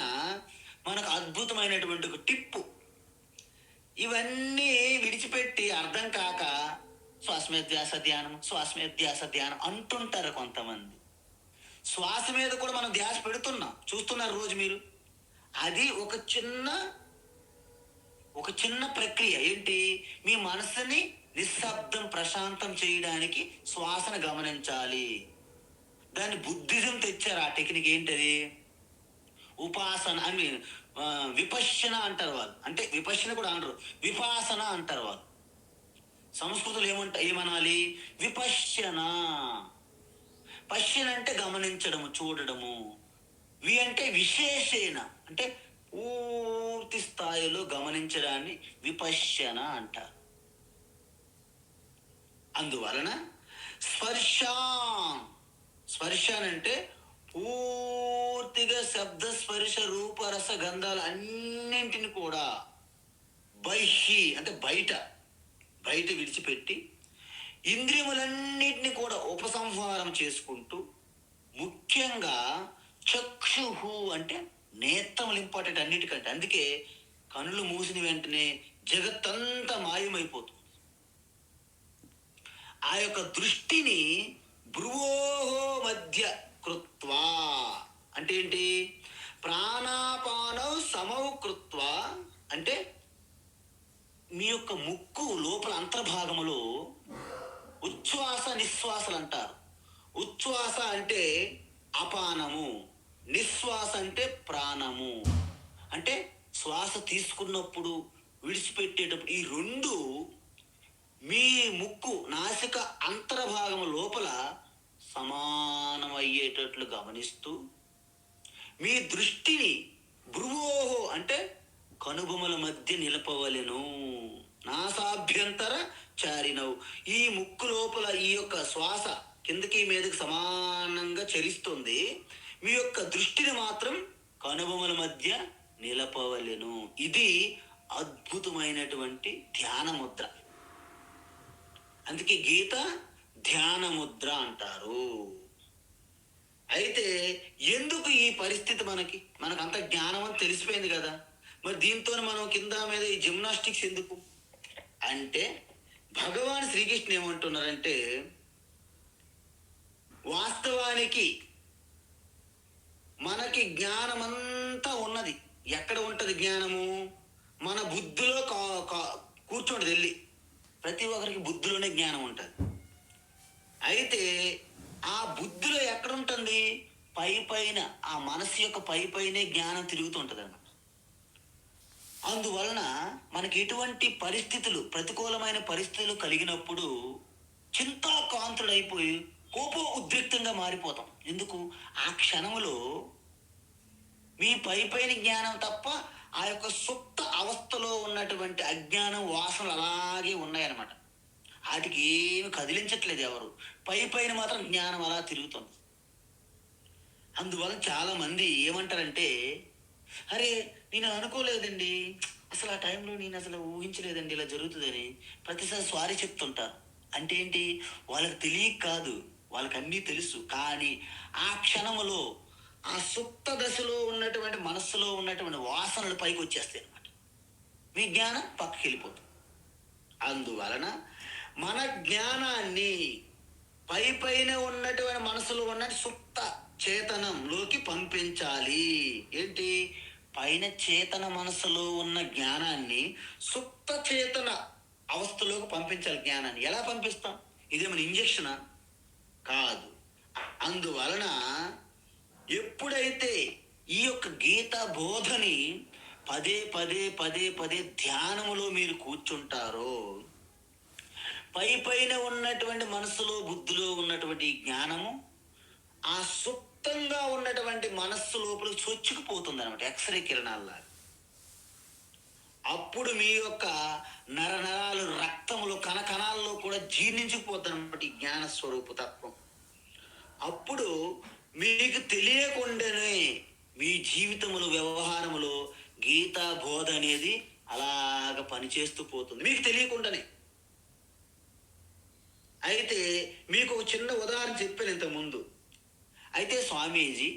మనకు అద్భుతమైనటువంటి ఒక టిప్పు. ఇవన్నీ విడిచిపెట్టి అర్థం కాక శ్వాసమధ్యాస ధ్యానం అంటుంటారు కొంతమంది. శ్వాస మీద కూడా మనం ధ్యాస పెడుతున్నాం, చూస్తున్నారు రోజు మీరు. అది ఒక చిన్న ప్రక్రియ. ఏంటి? మీ మనసుని నిశ్శబ్దం, ప్రశాంతం చేయడానికి శ్వాసను గమనించాలి. దాన్ని బుద్ధిజం తెచ్చారు. ఆ టెక్నిక్ ఏంటది? ఉపాసన అని, విపశ్యన అంటారు వాళ్ళు. అంటే విపశ్యన కూడా అనరు, విపాసన అంటారు వాళ్ళు. సంస్కృతంలో ఏమనాలి? విపశ్యన. పశ్యన అంటే గమనించడము, చూడడము. వి అంటే విశేషేణ, అంటే పూర్తి స్థాయిలో గమనించడాన్ని విపశ్యన అంటారు. అందువలన స్పర్శాన్ అంటే పూర్తిగా శబ్ద, స్పర్శ, రూప, రస, గంధాలు అన్నింటిని కూడా అంటే బయట విడిచిపెట్టి ఇంద్రియములన్నిటిని కూడా ఉపసంహారం చేసుకుంటూ, ముఖ్యంగా చక్షుహు అంటే నేత్రములు ఇంపార్టెంట్ అన్నిటికంటే. అందుకే కనులు మూసిన వెంటనే జగత్తంతా మాయమైపోతుంది. ఆ యొక్క దృష్టిని భ్రువోహో మధ్య కృత్వా అంటే ఏంటి? ప్రాణాపానౌ సమౌ కృత్వా అంటే మీ యొక్క ముక్కు లోపల అంతర్భాగములో ఉచ్ఛ్వాస నిశ్వాసలు అంటారు. ఉచ్ఛ్వాస అంటే అపానము, నిశ్వాస అంటే ప్రాణము. అంటే శ్వాస తీసుకున్నప్పుడు, విడిచిపెట్టేటప్పుడు ఈ రెండు మీ ముక్కు నాసిక అంతర్భాగం లోపల సమానమయ్యేటట్లు గమనిస్తూ, మీ దృష్టిని భ్రువోహో అంటే కనుబొమల మధ్య నిలపవలెను. నాసాభ్యంతర చారినవు. ఈ ముక్కు లోపల ఈ యొక్క శ్వాస కిందకి మీదకి సమానంగా చరిస్తుంది. మీ యొక్క దృష్టిని మాత్రం కనుబొమల మధ్య నిలపవలెను. ఇది అద్భుతమైనటువంటి ధ్యాన ముద్ర. అందుకే గీత ధ్యాన ముద్ర అంటారు. అయితే ఎందుకు ఈ పరిస్థితి? మనకు అంత జ్ఞానం అని తెలిసిపోయింది కదా, మరి దీంతో మనం కింద మీద ఈ జిమ్నాస్టిక్స్ ఎందుకు అంటే, భగవాన్ శ్రీకృష్ణ ఏమంటున్నారంటే, వాస్తవానికి మనకి జ్ఞానమంతా ఉన్నది. ఎక్కడ ఉంటది జ్ఞానము? మన బుద్ధిలో కూర్చోండి వెళ్ళి. ప్రతి ఒక్కరికి బుద్ధిలోనే జ్ఞానం ఉంటుంది. అయితే ఆ బుద్ధిలో ఎక్కడ ఉంటుంది? పైన ఆ మనసు యొక్క పైనే జ్ఞానం తిరుగుతుంటది అన్నమాట. అందువలన మనకి ఎటువంటి పరిస్థితులు, ప్రతికూలమైన పరిస్థితులు కలిగినప్పుడు చింతాకాంతుడైపోయి ఉద్రిక్తంగా మారిపోతాం. ఎందుకు? ఆ క్షణంలో మీ పైన జ్ఞానం తప్ప ఆ యొక్క సుప్త అవస్థలో ఉన్నటువంటి అజ్ఞానం వాసనలు అలాగే ఉన్నాయన్నమాట. వాటికి ఏమి కదిలించట్లేదు ఎవరు. పైన మాత్రం జ్ఞానం అలా తిరుగుతుంది. అందువల్ల చాలా మంది ఏమంటారంటే, అరే నేను అనుకోలేదండి, అసలు ఆ టైంలో నేను అసలు ఊహించలేదండి ఇలా జరుగుతుందని. ప్రతిసారి సారీ చెప్తుంటారు. అంటే ఏంటి? వాళ్ళకి తెలియక కాదు, వాళ్ళకి అన్నీ తెలుసు. కానీ ఆ క్షణములో ఆ సుప్త దశలో ఉన్నటువంటి మనస్సులో ఉన్నటువంటి వాసనలు పైకి వచ్చేస్తాయి అన్నమాట. మీ జ్ఞానం పక్కకి వెళ్ళిపోతుంది. అందువలన మన జ్ఞానాన్ని పైన ఉన్నటువంటి మనసులో ఉన్న సుప్త చేతనంలోకి పంపించాలి. ఏంటి? పైన చేతన మనసులో ఉన్న జ్ఞానాన్ని సుప్త చేతన అవస్థలోకి పంపించాలి. జ్ఞానాన్ని ఎలా పంపిస్తాం? ఇదేమైనా ఇంజక్షనా? కాదు. అందువలన ఎప్పుడైతే ఈ యొక్క గీత బోధని పదే ధ్యానములో మీరు కూర్చుంటారో, పైన ఉన్నటువంటి మనసులో బుద్ధిలో ఉన్నటువంటి జ్ఞానము ఆ సుప్తంగా ఉన్నటువంటి మనస్సు లోపల చొచ్చుకుపోతుంది అనమాట, ఎక్స్రే కిరణాల్లాగా. అప్పుడు మీ యొక్క నరాలు, రక్తములు, కణకణాల్లో కూడా జీర్ణించుకుపోతుంది అనమాట ఈ జ్ఞాన స్వరూప తత్వం. అప్పుడు మీకు తెలియకుండానే మీ జీవితములో, వ్యవహారములో గీతా బోధ అనేది అలాగ పనిచేస్తూ పోతుంది మీకు తెలియకుండానే. అయితే మీకు ఒక చిన్న ఉదాహరణ చెప్పాను ఇంతకుముందు. అయితే స్వామీజీ,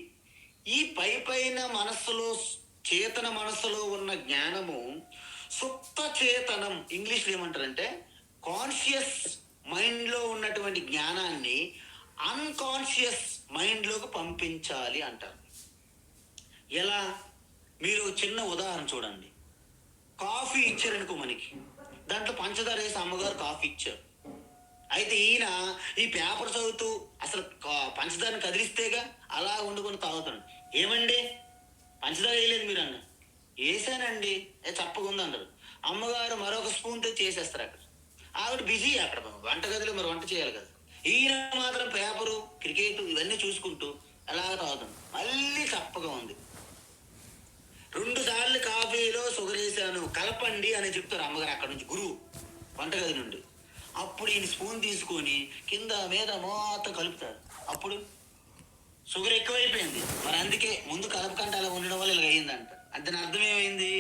ఈ పైన మనస్సులో, చేతన మనస్సులో ఉన్న జ్ఞానము సుప్త చేతనం, ఇంగ్లీష్లో ఏమంటారంటే కాన్షియస్ మైండ్లో ఉన్నటువంటి జ్ఞానాన్ని అన్కాన్షియస్ మైండ్లోకి పంపించాలి అంటారు. ఎలా? మీరు చిన్న ఉదాహరణ చూడండి. కాఫీ ఇచ్చారనుకో మనకి, దాంట్లో పంచదార వేసి అమ్మగారు కాఫీ ఇచ్చారు. అయితే ఈయన ఈ పేపర్ చదువుతూ అసలు పంచదారని కదిలిస్తేగా అలా వండుకొని తాగుతాడు. ఏమండి పంచదార వేయలేదు మీరు అన్న. వేసానండి, చప్పగా ఉంది అన్నారు. అమ్మగారు మరొక స్పూన్తో చేసేస్తారు. అక్కడ ఆవిడ బిజీ, అక్కడ వంటగదిలో మరి వంట చేయాలి కదా. ఈయన మాత్రం పేపరు, క్రికెట్ ఇవన్నీ చూసుకుంటూ అలాగ తాగుతాడు. మళ్ళీ చప్పగా ఉంది. 2 సార్లు కాఫీలో షుగర్ వేసాను, కలపండి అని చెప్తారు అమ్మగారు అక్కడ నుంచి, గురువు వంటగది నుండి. అప్పుడు ఈయన స్పూన్ తీసుకొని కింద మీద మొత్తం కలుపుతారు. అప్పుడు షుగర్ ఎక్కువైపోయింది. మరి అందుకే ముందు కలపకంటే అలా ఉండడం వల్ల ఇలా అయిందంట. దాని అర్థం ఏమైంది?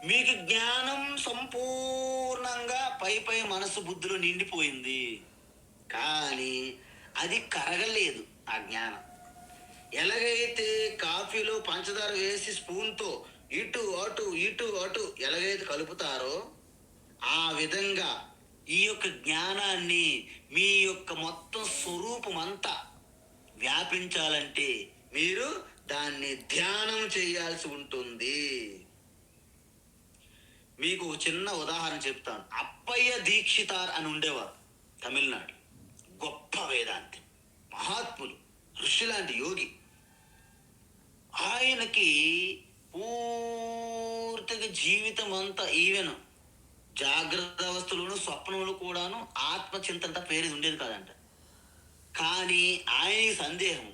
మీకు జ్ఞానం సంపూర్ణంగా పై మనసు బుద్ధిలో నిండిపోయింది, కానీ అది కరగలేదు ఆ జ్ఞానం. ఎలాగైతే కాఫీలో పంచదార వేసి స్పూన్తో ఇటు అటు ఎలాగైతే కలుపుతారో, ఆ విధంగా ఈ యొక్క జ్ఞానాన్ని మీ యొక్క మొత్తం స్వరూపం అంతా వ్యాపించాలంటే మీరు దాన్ని ధ్యానం చేయాల్సి ఉంటుంది. మీకు చిన్న ఉదాహరణ చెప్తాను. అప్పయ్య దీక్షితార్ అని ఉండేవారు తమిళనాడు. గొప్ప వేదాంతి, మహాత్ములు, ఋషి లాంటి యోగి. ఆయనకి పూర్తిగా జీవితం అంతా, ఈవెన్ జాగ్రత్త అవస్థలోను స్వప్నంలో కూడాను ఆత్మచింతన పేరు ఉండేది కాదంట. కానీ ఆయన సందేహం,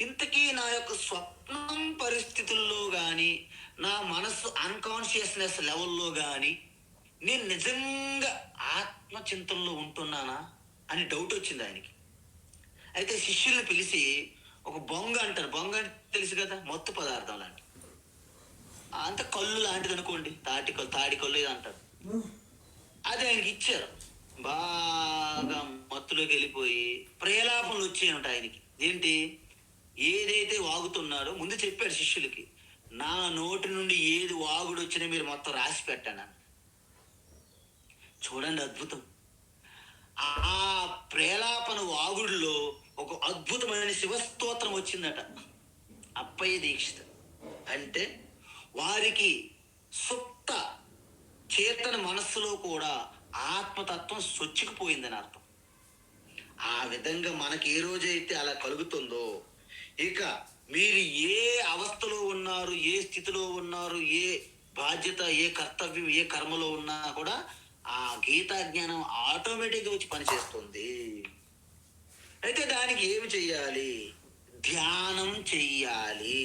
ఇంతకీ నా యొక్క స్వప్నం పరిస్థితుల్లో కానీ, నా మనస్సు అన్కాన్షియస్నెస్ లెవెల్లో కానీ నేను నిజంగా ఆత్మచింతనలో ఉంటున్నానా అని డౌట్ వచ్చింది ఆయనకి. అయితే శిష్యుల్ని పిలిచి ఒక బొంగ అంటారు, బొంగ అంటే తెలుసు కదా, మత్తు పదార్థం లాంటి, అంత కళ్ళు లాంటిది అనుకోండి, తాడి కళ్ళు అంటారు. అది ఆయనకి ఇచ్చారు. బాగా మత్తులోకి వెళ్ళిపోయి ప్రేలాపనలు వచ్చాయనట ఆయనకి. ఏంటి? ఏదైతే వాగుతున్నారో ముందు చెప్పాడు శిష్యులకి, నా నోటి నుండి ఏది వాగుడు వచ్చినా మీరు మొత్తం రాసి పెట్టాను. చూడండి అద్భుతం. ఆ ప్రేలాపన వాగుడులో ఒక అద్భుతమైన శివస్తోత్రం వచ్చిందట. అప్పయ్య దీక్షిత్ అంటే వారికి సుప్త చేతన మనస్సులో కూడా ఆత్మతత్వం సొచ్చుకుపోయిందని అర్థం. ఆ విధంగా మనకి ఏ రోజైతే అలా కలుగుతుందో, ఇక మీరు ఏ అవస్థలో ఉన్నారు, ఏ స్థితిలో ఉన్నారు, ఏ బాధ్యత, ఏ కర్తవ్యం, ఏ కర్మలో ఉన్నా కూడా ఆ గీతా జ్ఞానం ఆటోమేటిక్గా వచ్చి పనిచేస్తుంది. అయితే దానికి ఏమి చెయ్యాలి? ధ్యానం చెయ్యాలి.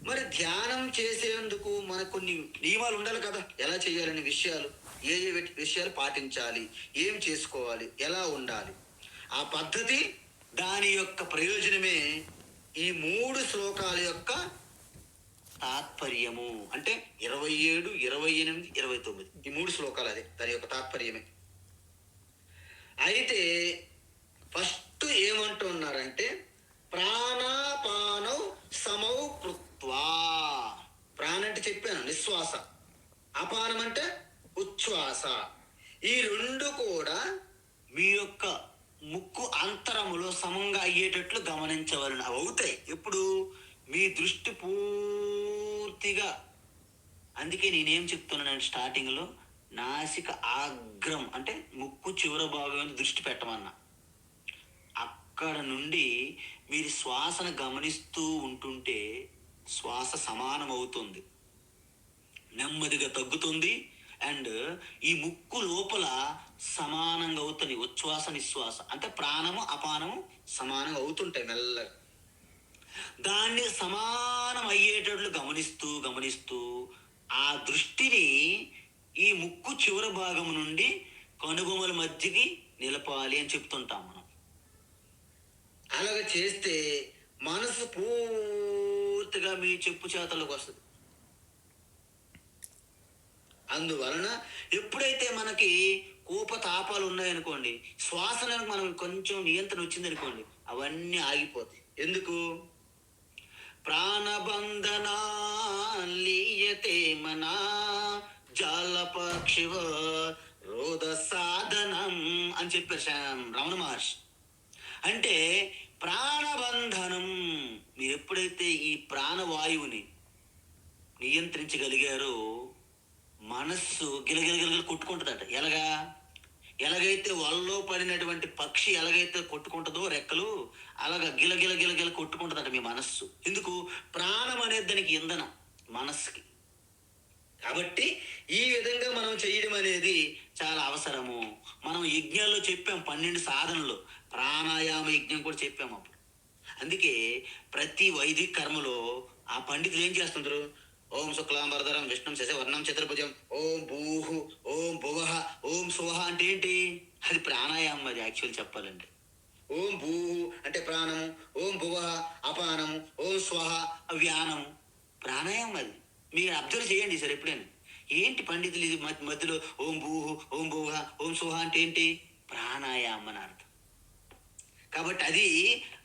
మరి ధ్యానం చేసేందుకు మనకు కొన్ని నియమాలు ఉండాలి కదా, ఎలా చేయాలనే విషయాలు, ఏ ఏ విషయాలు పాటించాలి, ఏం చేసుకోవాలి, ఎలా ఉండాలి, ఆ పద్ధతి, దాని యొక్క ప్రయోజనమే ఈ 3 శ్లోకాల యొక్క తాత్పర్యము. అంటే 27, 28, 29 ఈ 3 శ్లోకాలు, అదే దాని యొక్క తాత్పర్యమే. అయితే ఫస్ట్ ఏమంటున్నారంటే ప్రాణాపానౌ సమౌ కృత్వా. ప్రాణ అంటే చెప్పాను నిశ్వాస, అపానం అంటే ఉచ్ఛ్వాస. ఈ 2 కూడా మీ యొక్క ముక్కు అంతరములో సమంగా అయ్యేటట్లు గమనించవలను. అవి అవుతాయి ఎప్పుడు? మీ దృష్టి పూర్తిగా. అందుకే నేనేం చెప్తున్నాను స్టార్టింగ్లో, నాసిక ఆగ్రం అంటే ముక్కు చివర భాగం దృష్టి పెట్టమన్నా. అక్కడ నుండి మీరు శ్వాసను గమనిస్తూ ఉంటుంటే శ్వాస సమానం అవుతుంది, నెమ్మదిగా తగ్గుతుంది. అండ్ ఈ ముక్కు లోపల సమానంగా అవుతుంది ఉచ్ఛ్వాస నిశ్వాస. అంటే ప్రాణము అపానము సమానంగా అవుతుంటాయి మెల్లగా. దాన్ని సమానం అయ్యేటట్లు గమనిస్తూ గమనిస్తూ ఆ దృష్టిని ఈ ముక్కు చివరి భాగం నుండి కనుబొమ్మల మధ్యకి నిలపాలి అని చెప్తుంటాం మనం. అలాగ చేస్తే మనసు పూర్తిగా మీ చెప్పు చేతలకు వస్తుంది. అందువలన ఎప్పుడైతే మనకి కోపతాపాలు ఉన్నాయనుకోండి, శ్వాసలకు మనం కొంచెం నియంత్రణ వచ్చిందనుకోండి, అవన్నీ ఆగిపోతాయి. ఎందుకు? ప్రాణబంధనా లీయతే మనా జాలపక్షివ రోధ సాధనం అని చెప్పారు రమణ మహర్షి. అంటే ప్రాణబంధనం, మీరు ఎప్పుడైతే ఈ ప్రాణవాయువుని నియంత్రించగలిగారో మనస్సు గిలగిలగిలగిల కొట్టుకుంటుందట. ఎలాగైతే వలలో పడినటువంటి పక్షి ఎలాగైతే కొట్టుకుంటుందో రెక్కలు, అలాగా గిలగిల కొట్టుకుంటుందట మీ మనస్సు. ఎందుకు? ప్రాణం అనేది దానికి ఇంధనం మనస్సుకి. కాబట్టి ఈ విధంగా మనం చేయడం అనేది చాలా అవసరము. మనం యజ్ఞాల్లో చెప్పాం, 12 సాధనలు, ప్రాణాయామ యజ్ఞం కూడా చెప్పాము అప్పుడు. అందుకే ప్రతి వైదిక కర్మలో ఆ పండితులు ఏం చేస్తుంటారు? ఓం శుక్లాంబరధరం విష్ణుం శశివర్ణం చతుర్భుజం ఓం భూహు ఓం భువః ఓం స్వహ అంటే ఏంటి? అది ప్రాణాయామం. అది యాక్చువల్ చెప్పాలంటే ఓం భూహు అంటే ప్రాణము, ఓం భువః అపానము, ఓం స్వహ వ్యానము, ప్రాణాయామం. అది మీరు అబ్జర్వ్ చేయండి సార్ ఎప్పుడైనా. ఏంటి పండితులు ఇది మధ్యలో ఓం భూహు ఓం భువః ఓం స్వహ అంటే ఏంటి? ప్రాణాయామం అని అర్థం. కాబట్టి అది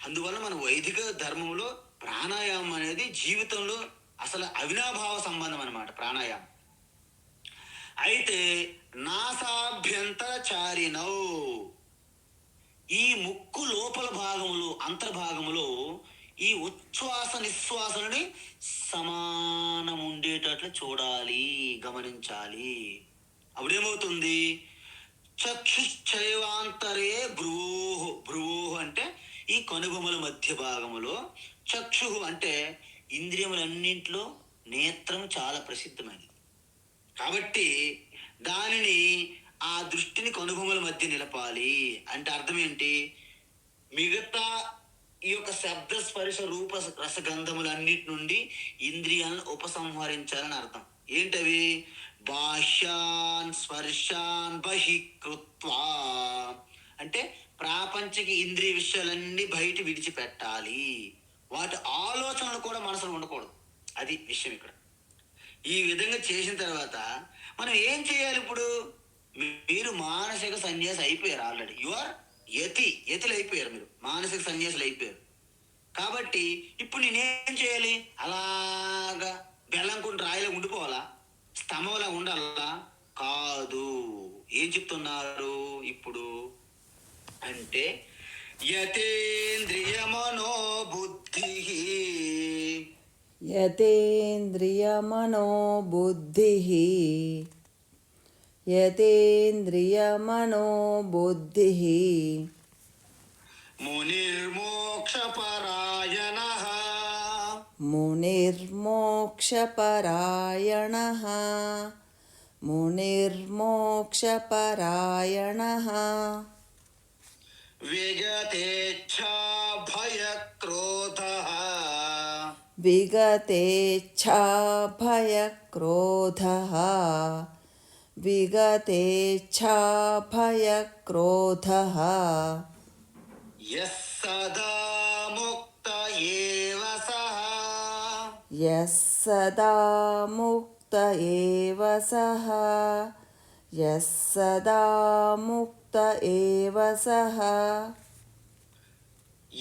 అందువల్ల మన వైదిక ధర్మంలో ప్రాణాయామం అనేది జీవితంలో అసలు అవినాభావ సంబంధం అన్నమాట ప్రాణాయామం. అయితే నాసాభ్యంతరచారిణౌ, ఈ ముక్కు లోపల భాగంలో అంతర్భాగంలో ఈ ఉచ్ఛ్వాస నిశ్వాసలని సమానం ఉండేటట్లు చూడాలి, గమనించాలి. అప్పుడేమవుతుంది? చక్షుశ్చైవాంతరే భ్రువోహు. భ్రువోహు అంటే ఈ కనుబొమ్మల మధ్య భాగములో. చక్షు అంటే ఇంద్రియములన్నింటిలో నేత్రం చాలా ప్రసిద్ధమైనది. కాబట్టి దానిని ఆ దృష్టిని కనుబొమ్మల మధ్య నిలపాలి. అంటే అర్థం ఏంటి? మిగతా ఈ యొక్క శబ్ద స్పర్శ రూప రసగంధములన్నిటి నుండి ఇంద్రియాలను ఉపసంహరించాలని అర్థం. ఏంటవి? బాహ్యాన్ స్పర్శాన్ బహికృత్వా అంటే ప్రాపంచిక ఇంద్రియ విషయాలన్నీ బయట విడిచిపెట్టాలి. వాటి ఆలోచనలు కూడా మనసులో ఉండకూడదు. అది విషయం ఇక్కడ. ఈ విధంగా చేసిన తర్వాత మనం ఏం చేయాలి? ఇప్పుడు మీరు మానసిక సన్యాసి అయిపోయారు ఆల్రెడీ. యు ఆర్ యతులు అయిపోయారు, మీరు మానసిక సన్యాసులు అయిపోయారు. కాబట్టి ఇప్పుడు నేనేం చేయాలి? అలాగా బెల్లంకుంటే రాయిలో ఉండిపోవాలా? స్తంభంలా ఉండాలా? కాదు. ఏం చెప్తున్నారు ఇప్పుడు అంటే యతేంద్రియమనోబుద్ధి यतेन्द्रियमनोबुद्धिः यतेन्द्रियमनोबुद्धिः మునిర్మోక్షపరాయణః मुनिर्मोक्षपरायणः मुनिर्मोक्षपरायणः విగతేచ్ఛాభయక్రోధః विगतेच्छाभयक्रोधः विगतेच्छाभयक्रोधः యః సదా ముక్త ఏవ సః यः सदा मुक्त एव सः यः सदा मुक्त एव सः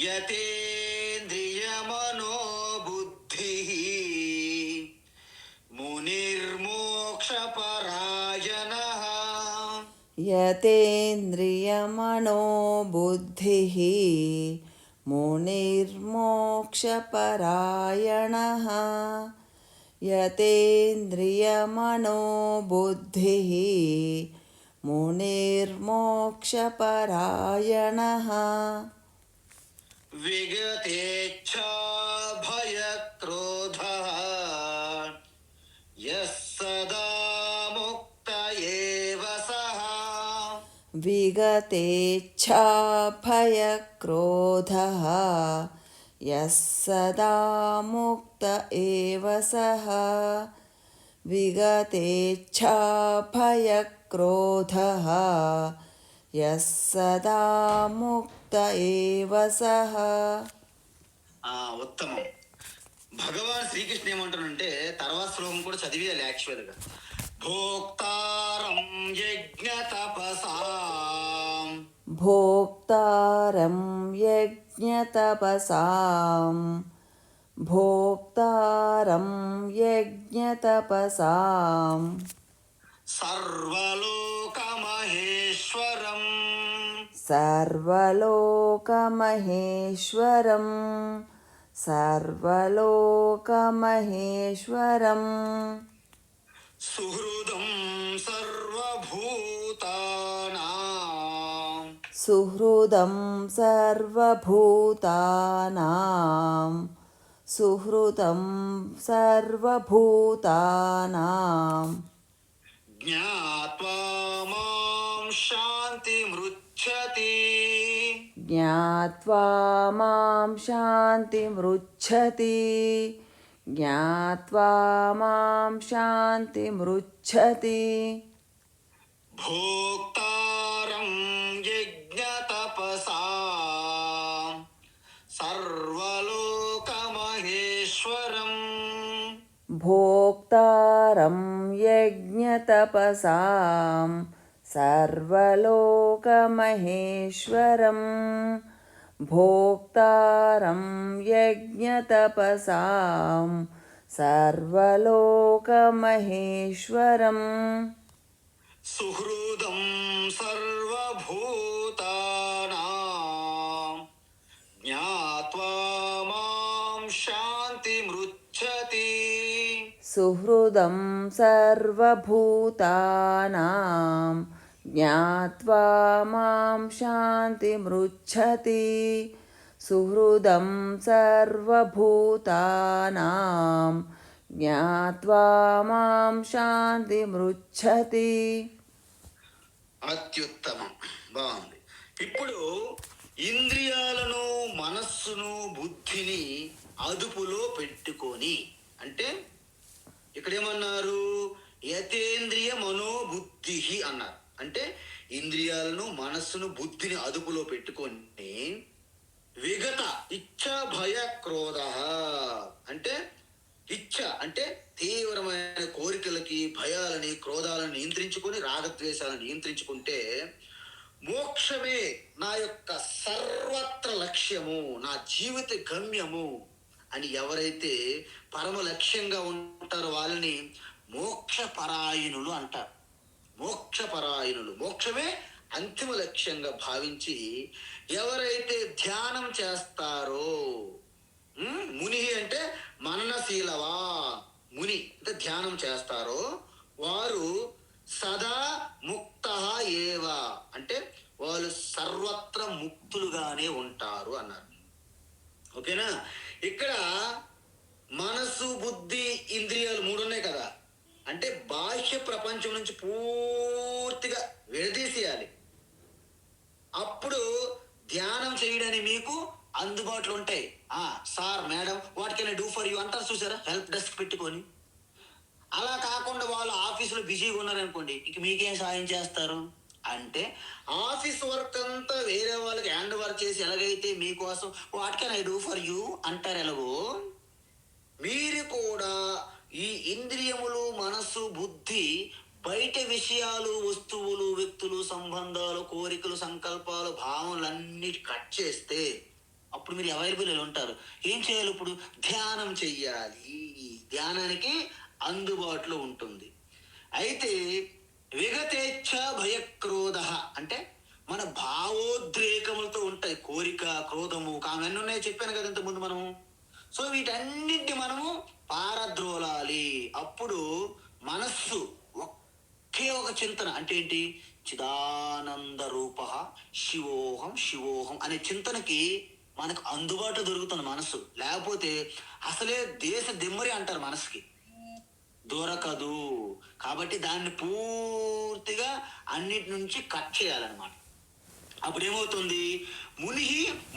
యతేంద్రియమనోబుద్ధిః మునిర్మోక్షపరాయణః यतेन्द्रियमनोबुद्धिः मुनिर्मोक्षपरायणः यतेन्द्रियमनोबुद्धिः मुनिर्मोक्षपरायणः విగతేచ్ఛాభయక్రోధః యః సదా ముక్త ఏవ సః विगतेच्छाभयक्रोधः यः सदा मुक्त एव सः विगतेच्छाभयक्रोधः यः सदा मुक्त एव सः ఉత్తమం. భగవాన్ శ్రీకృష్ణ ఏమంటానంటే తర్వాత శ్లోకం కూడా చదివేయాలి యాక్చువల్గా. భోక్తారం యజ్ఞ తపసాం भोक्तारं यज्ञतपसां भोक्तारं यज्ञतपसां సర్వలోకమహేశ్వరం सर्वलोकमहेश्वरं सर्वलोकमहेश्वरं సుహృదం సర్వభూతానాం सुहृदं सर्वभूतानां सुहृदं सर्वभूतानां జ్ఞాత్వా మాం శాంతిమృచ్చతి ज्ञात्वा मां शान्तिमृच्छति ज्ञात्वा मां शान्तिमृच्छति భోక్తారం యజ్ఞ తపసాం సర్వలోకమహేశ్వరం भोक्तारं यज्ञतपसां सर्वलोकमहेश्वरं भोक्तारं यज्ञतपसां सर्वलोकमहेश्वरम् సుహృదం సర్వభూతానాం జ్ఞాత్వా మాం శాంతిమృచ్చతి सुहृदं सर्वभूतानां ज्ञात्वा मां शान्तिमृच्छति सुहृदं सर्वभूतानां ज्ञात्वा मां शान्तिमृच्छति అత్యుత్తమం. బాగుంది. ఇప్పుడు ఇంద్రియాలను మనస్సును బుద్ధిని అదుపులో పెట్టుకొని అంటే ఇక్కడ ఏమన్నారు? యతేంద్రియ మనోబుద్ధి అన్నారు. అంటే ఇంద్రియాలను మనస్సును బుద్ధిని అదుపులో పెట్టుకొని విగత ఇచ్ఛ భయ క్రోధ అంటే ఇచ్ఛ అంటే తీవ్రమైన కోరికలకి భయాలని క్రోధాలను నియంత్రించుకొని రాగద్వేషాలను నియంత్రించుకుంటే మోక్షమే నా యొక్క సర్వత్ర లక్ష్యము, నా జీవిత గమ్యము అని ఎవరైతే పరమ లక్ష్యంగా ఉంటారో వాళ్ళని మోక్షపరాయణులు అంటారు. మోక్షపరాయణులు, మోక్షమే అంతిమ లక్ష్యంగా భావించి ఎవరైతే ధ్యానం చేస్తారో, ముని అంటే మననశీలవా, ముని అంటే ధ్యానం చేస్తారో వారు సదా ముక్త ఏవ అంటే వాళ్ళు సర్వత్ర ముక్తులుగానే ఉంటారు అన్నారు. ఓకేనా? ఇక్కడ మనసు, బుద్ధి, ఇంద్రియాలు మూడు ఉన్నాయి కదా. అంటే బాహ్య ప్రపంచం నుంచి పూర్తిగా విడదీసేయాలి. అప్పుడు ధ్యానం చేయడానికి మీకు అందుబాటులో ఉంటాయి. Sir, madam, what can I do for you అంటారు చూసారా, హెల్ప్ డెస్క్ పెట్టుకొని. అలా కాకుండా వాళ్ళు ఆఫీసులో బిజీగా ఉన్నారనుకోండి, ఇక మీకేం సాయం చేస్తారు అంటే ఆఫీస్ వర్క్ అంతా వేరే వాళ్ళకి హ్యాండ్ ఓవర్ చేసి ఎలాగైతే మీకోసం what can I do for you అంటారు, ఎలాగో మీరు కూడా ఈ ఇంద్రియములు, మనస్సు, బుద్ధి, బయట విషయాలు, వస్తువులు, వ్యక్తులు, సంబంధాలు, కోరికలు, సంకల్పాలు, భావనలన్నిటి కట్ చేస్తే అప్పుడు మీరు అవైలబుల్ ఉంటారు. ఏం చేయాలి? ఇప్పుడు ధ్యానం చెయ్యాలి. ధ్యానానికి అందుబాటులో ఉంటుంది. అయితే విగతేచ్ఛ భయక్రోధ అంటే మన భావోద్రేకములతో ఉంటాయి. కోరిక, క్రోధము, కామం అన్నీ ఉన్నాయి చెప్పాను కదా ఇంతకుముందు మనము. సో వీటన్నింటి మనము పారద్రోలాలి. అప్పుడు మనస్సు ఒకే ఒక చింతన అంటే ఏంటి? చిదానంద రూప శివోహం శివోహం అనే చింతనకి మనకు అందుబాటు దొరుకుతుంది మనస్సు. లేకపోతే అసలే దేశ దిమ్మరి అంటారు మనసుకి, దొరకదు. కాబట్టి దాన్ని పూర్తిగా అన్నిటి నుంచి కట్ చేయాలన్నమాట. అప్పుడు ఏమవుతుంది? ముని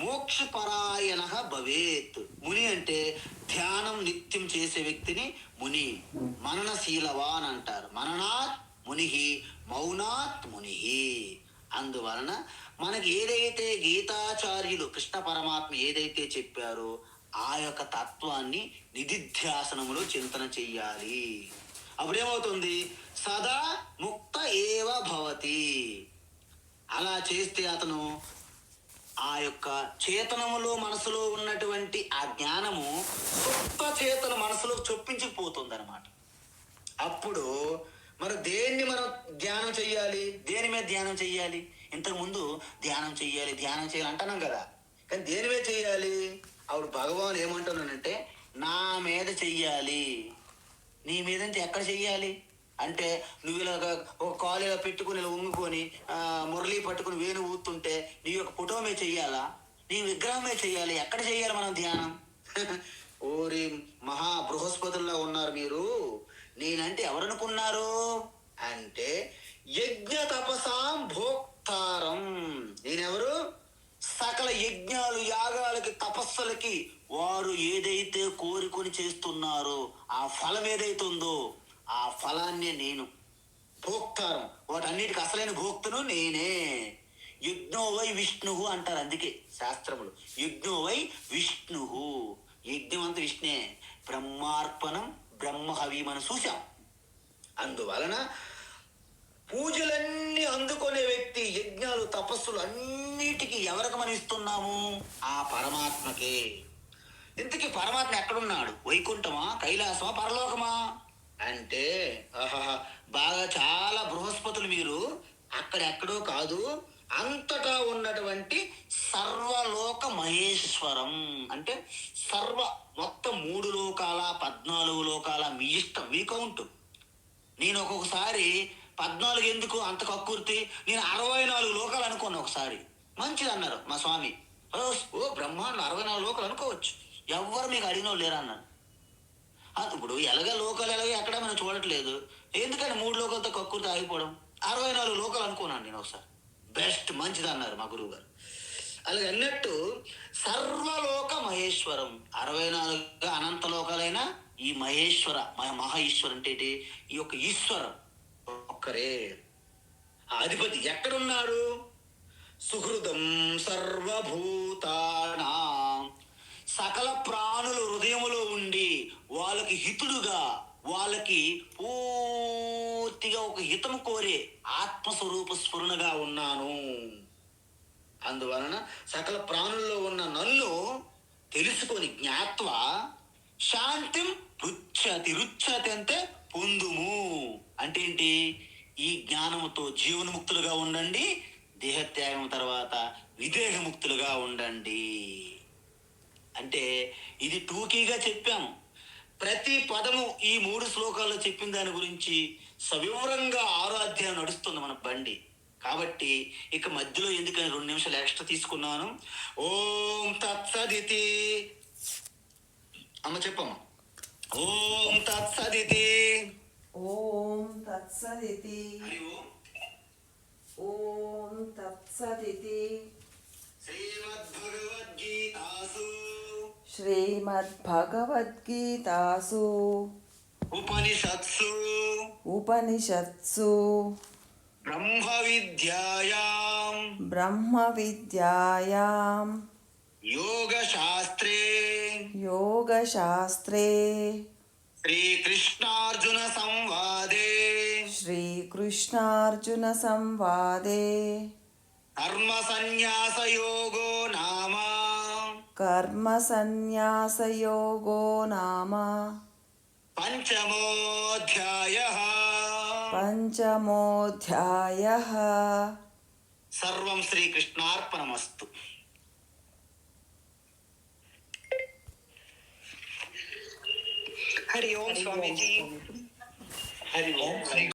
మోక్షపరాయణ భవేత్. ముని అంటే ధ్యానం నిత్యం చేసే వ్యక్తిని ముని, మననశీలవాన్ అంటారు. మననాత్ ముని, మౌనాత్ ముని. అందువలన మనకి ఏదైతే గీతాచార్యులు కృష్ణ పరమాత్మ ఏదైతే చెప్పారో ఆ యొక్క తత్వాన్ని నిధిధ్యాసనములో చింతన చెయ్యాలి. అప్పుడేమవుతుంది? సదా ముక్త ఏవ భవతి. అలా చేస్తే అతను ఆ యొక్క చేతనములో మనసులో ఉన్నటువంటి ఆ జ్ఞానము సుప్త చేతన మనసులో చొప్పించిపోతుంది అనమాట. అప్పుడు మరి దేన్ని మనం ధ్యానం చెయ్యాలి? దేని మీద ధ్యానం చెయ్యాలి? ఇంతకుముందు ధ్యానం చెయ్యాలి అంటున్నాం కదా, కానీ దేని మీద చెయ్యాలి? అప్పుడు భగవాన్ ఏమంటున్నానంటే నా మీద చెయ్యాలి. నీ మీద ఎక్కడ చెయ్యాలి అంటే నువ్వు ఇలాగ ఒక కాలు ఇలా పెట్టుకుని ఇలా ఉంగుకొని మురళి పట్టుకుని వేణు ఊతుంటే నీ యొక్క ఫోటో మీద చెయ్యాలా? నీ విగ్రహం మీద చెయ్యాలి? ఎక్కడ చెయ్యాలి మనం ధ్యానం? ఓరి మహా బృహస్పతుల్లా ఉన్నారు మీరు. నేనంటే ఎవరనుకున్నారు అంటే యజ్ఞ తపసాం భోక్తారం. నేనెవరు? సకల యజ్ఞాలు, యాగాలకి, తపస్సులకి వారు ఏదైతే కోరుకొని చేస్తున్నారో ఆ ఫలం ఏదైతే ఉందో ఆ ఫలాన్నే నేను. భోక్తారం, వాటన్నిటికి అసలైన భోక్తను నేనే. యజ్ఞో వై విష్ణు అంటారు. అందుకే శాస్త్రములు యజ్ఞో వై విష్ణు, యజ్ఞం అంత విష్ణే. బ్రహ్మార్పణం, బ్రహ్మ హవీమని చూశాం. అందువలన పూజలన్నీ అందుకునే వ్యక్తి యజ్ఞాలు, తపస్సులు అన్నిటికీ ఎవరికి మనం ఇస్తున్నాము? ఆ పరమాత్మకే. ఇంతకీ పరమాత్మ ఎక్కడున్నాడు? వైకుంఠమా, కైలాసమా, పరలోకమా అంటే బాగా చాలా బృహస్పతులు మీరు. అక్కడెక్కడో కాదు, అంతటా ఉన్నటువంటి సర్వలోక మహేశ్వరం. అంటే మొత్తం 3 లోకాల 14 లోకాల మీ ఇష్టం, మీ కౌంటు. నేను ఒక్కొక్కసారి 14 ఎందుకు అంత కక్కుర్తి, నేను 64 లోకాలు అనుకోను ఒకసారి. మంచిది అన్నారు మా స్వామి. ఓ బ్రహ్మాండ 64 లోకాలు అనుకోవచ్చు, ఎవ్వరు మీకు అడిగిన వాళ్ళు లేరు అన్నారు. ఇప్పుడు ఎలాగ లోకాలు ఎలాగో ఎక్కడ మనం చూడట్లేదు, ఎందుకని 3 లోకాలతో కక్కుర్తి ఆగిపోవడం? 64 లోకాలు అనుకున్నాను నేను ఒకసారి. బెస్ట్, మంచిది అన్నారు మా గురువు గారు. అలాగే అన్నట్టు సర్వలోక మహేశ్వరం, 64 అనంత లోకాలైన ఈ మహేశ్వర మహా ఈశ్వరం అంటే ఈ యొక్క ఈశ్వరం ఒక్కరే. అధిపతి ఎక్కడున్నారు? సుహృదం సర్వభూతానాం, సకల ప్రాణుల హృదయములో ఉండి వాళ్ళకి హితుడుగా, వాళ్ళకి పూర్తిగా ఒక హితము కోరే ఆత్మస్వరూప స్ఫురణగా ఉన్నాను. అందువలన సకల ప్రాణుల్లో ఉన్న నన్ను తెలుసుకొని జ్ఞాత్వ శాంతిం రుచ్యతి. రుచ్యతి అంటే పొందుము అంటే ఏంటి? ఈ జ్ఞానముతో జీవన్ముక్తులుగా ఉండండి, దేహత్యాగం తర్వాత విదేహముక్తులుగా ఉండండి. అంటే ఇది టూకీగా చెప్పాము. ప్రతి పదము ఈ 3 శ్లోకాల్లో చెప్పిన దాని గురించి సవివరంగా 6వ అధ్యాయం నడుస్తుంది మన బండి. కాబట్టి ఇక మధ్యలో ఎందుకని 2 నిమిషాలు ఎక్స్ట్రా తీసుకున్నాను. ఓం తత్సదితి. అమ్మ చెప్పమ్మ. ఓం తత్సదితి. ఓం తత్సదితి. హరి ఓం. ఓం తత్సదితి. శ్రీమద్భగవద్గీతాసు ఉపనిషత్సు బ్రహ్మ విద్యాయాం యోగశాస్త్రే శ్రీకృష్ణార్జున సంవాదే కర్మ సన్యాసయోగో నామ పంచమోధ్యాయః. సర్వం శ్రీకృష్ణార్పణమస్తు. హరి ఓం స్వామీజీ. హరి ఓం.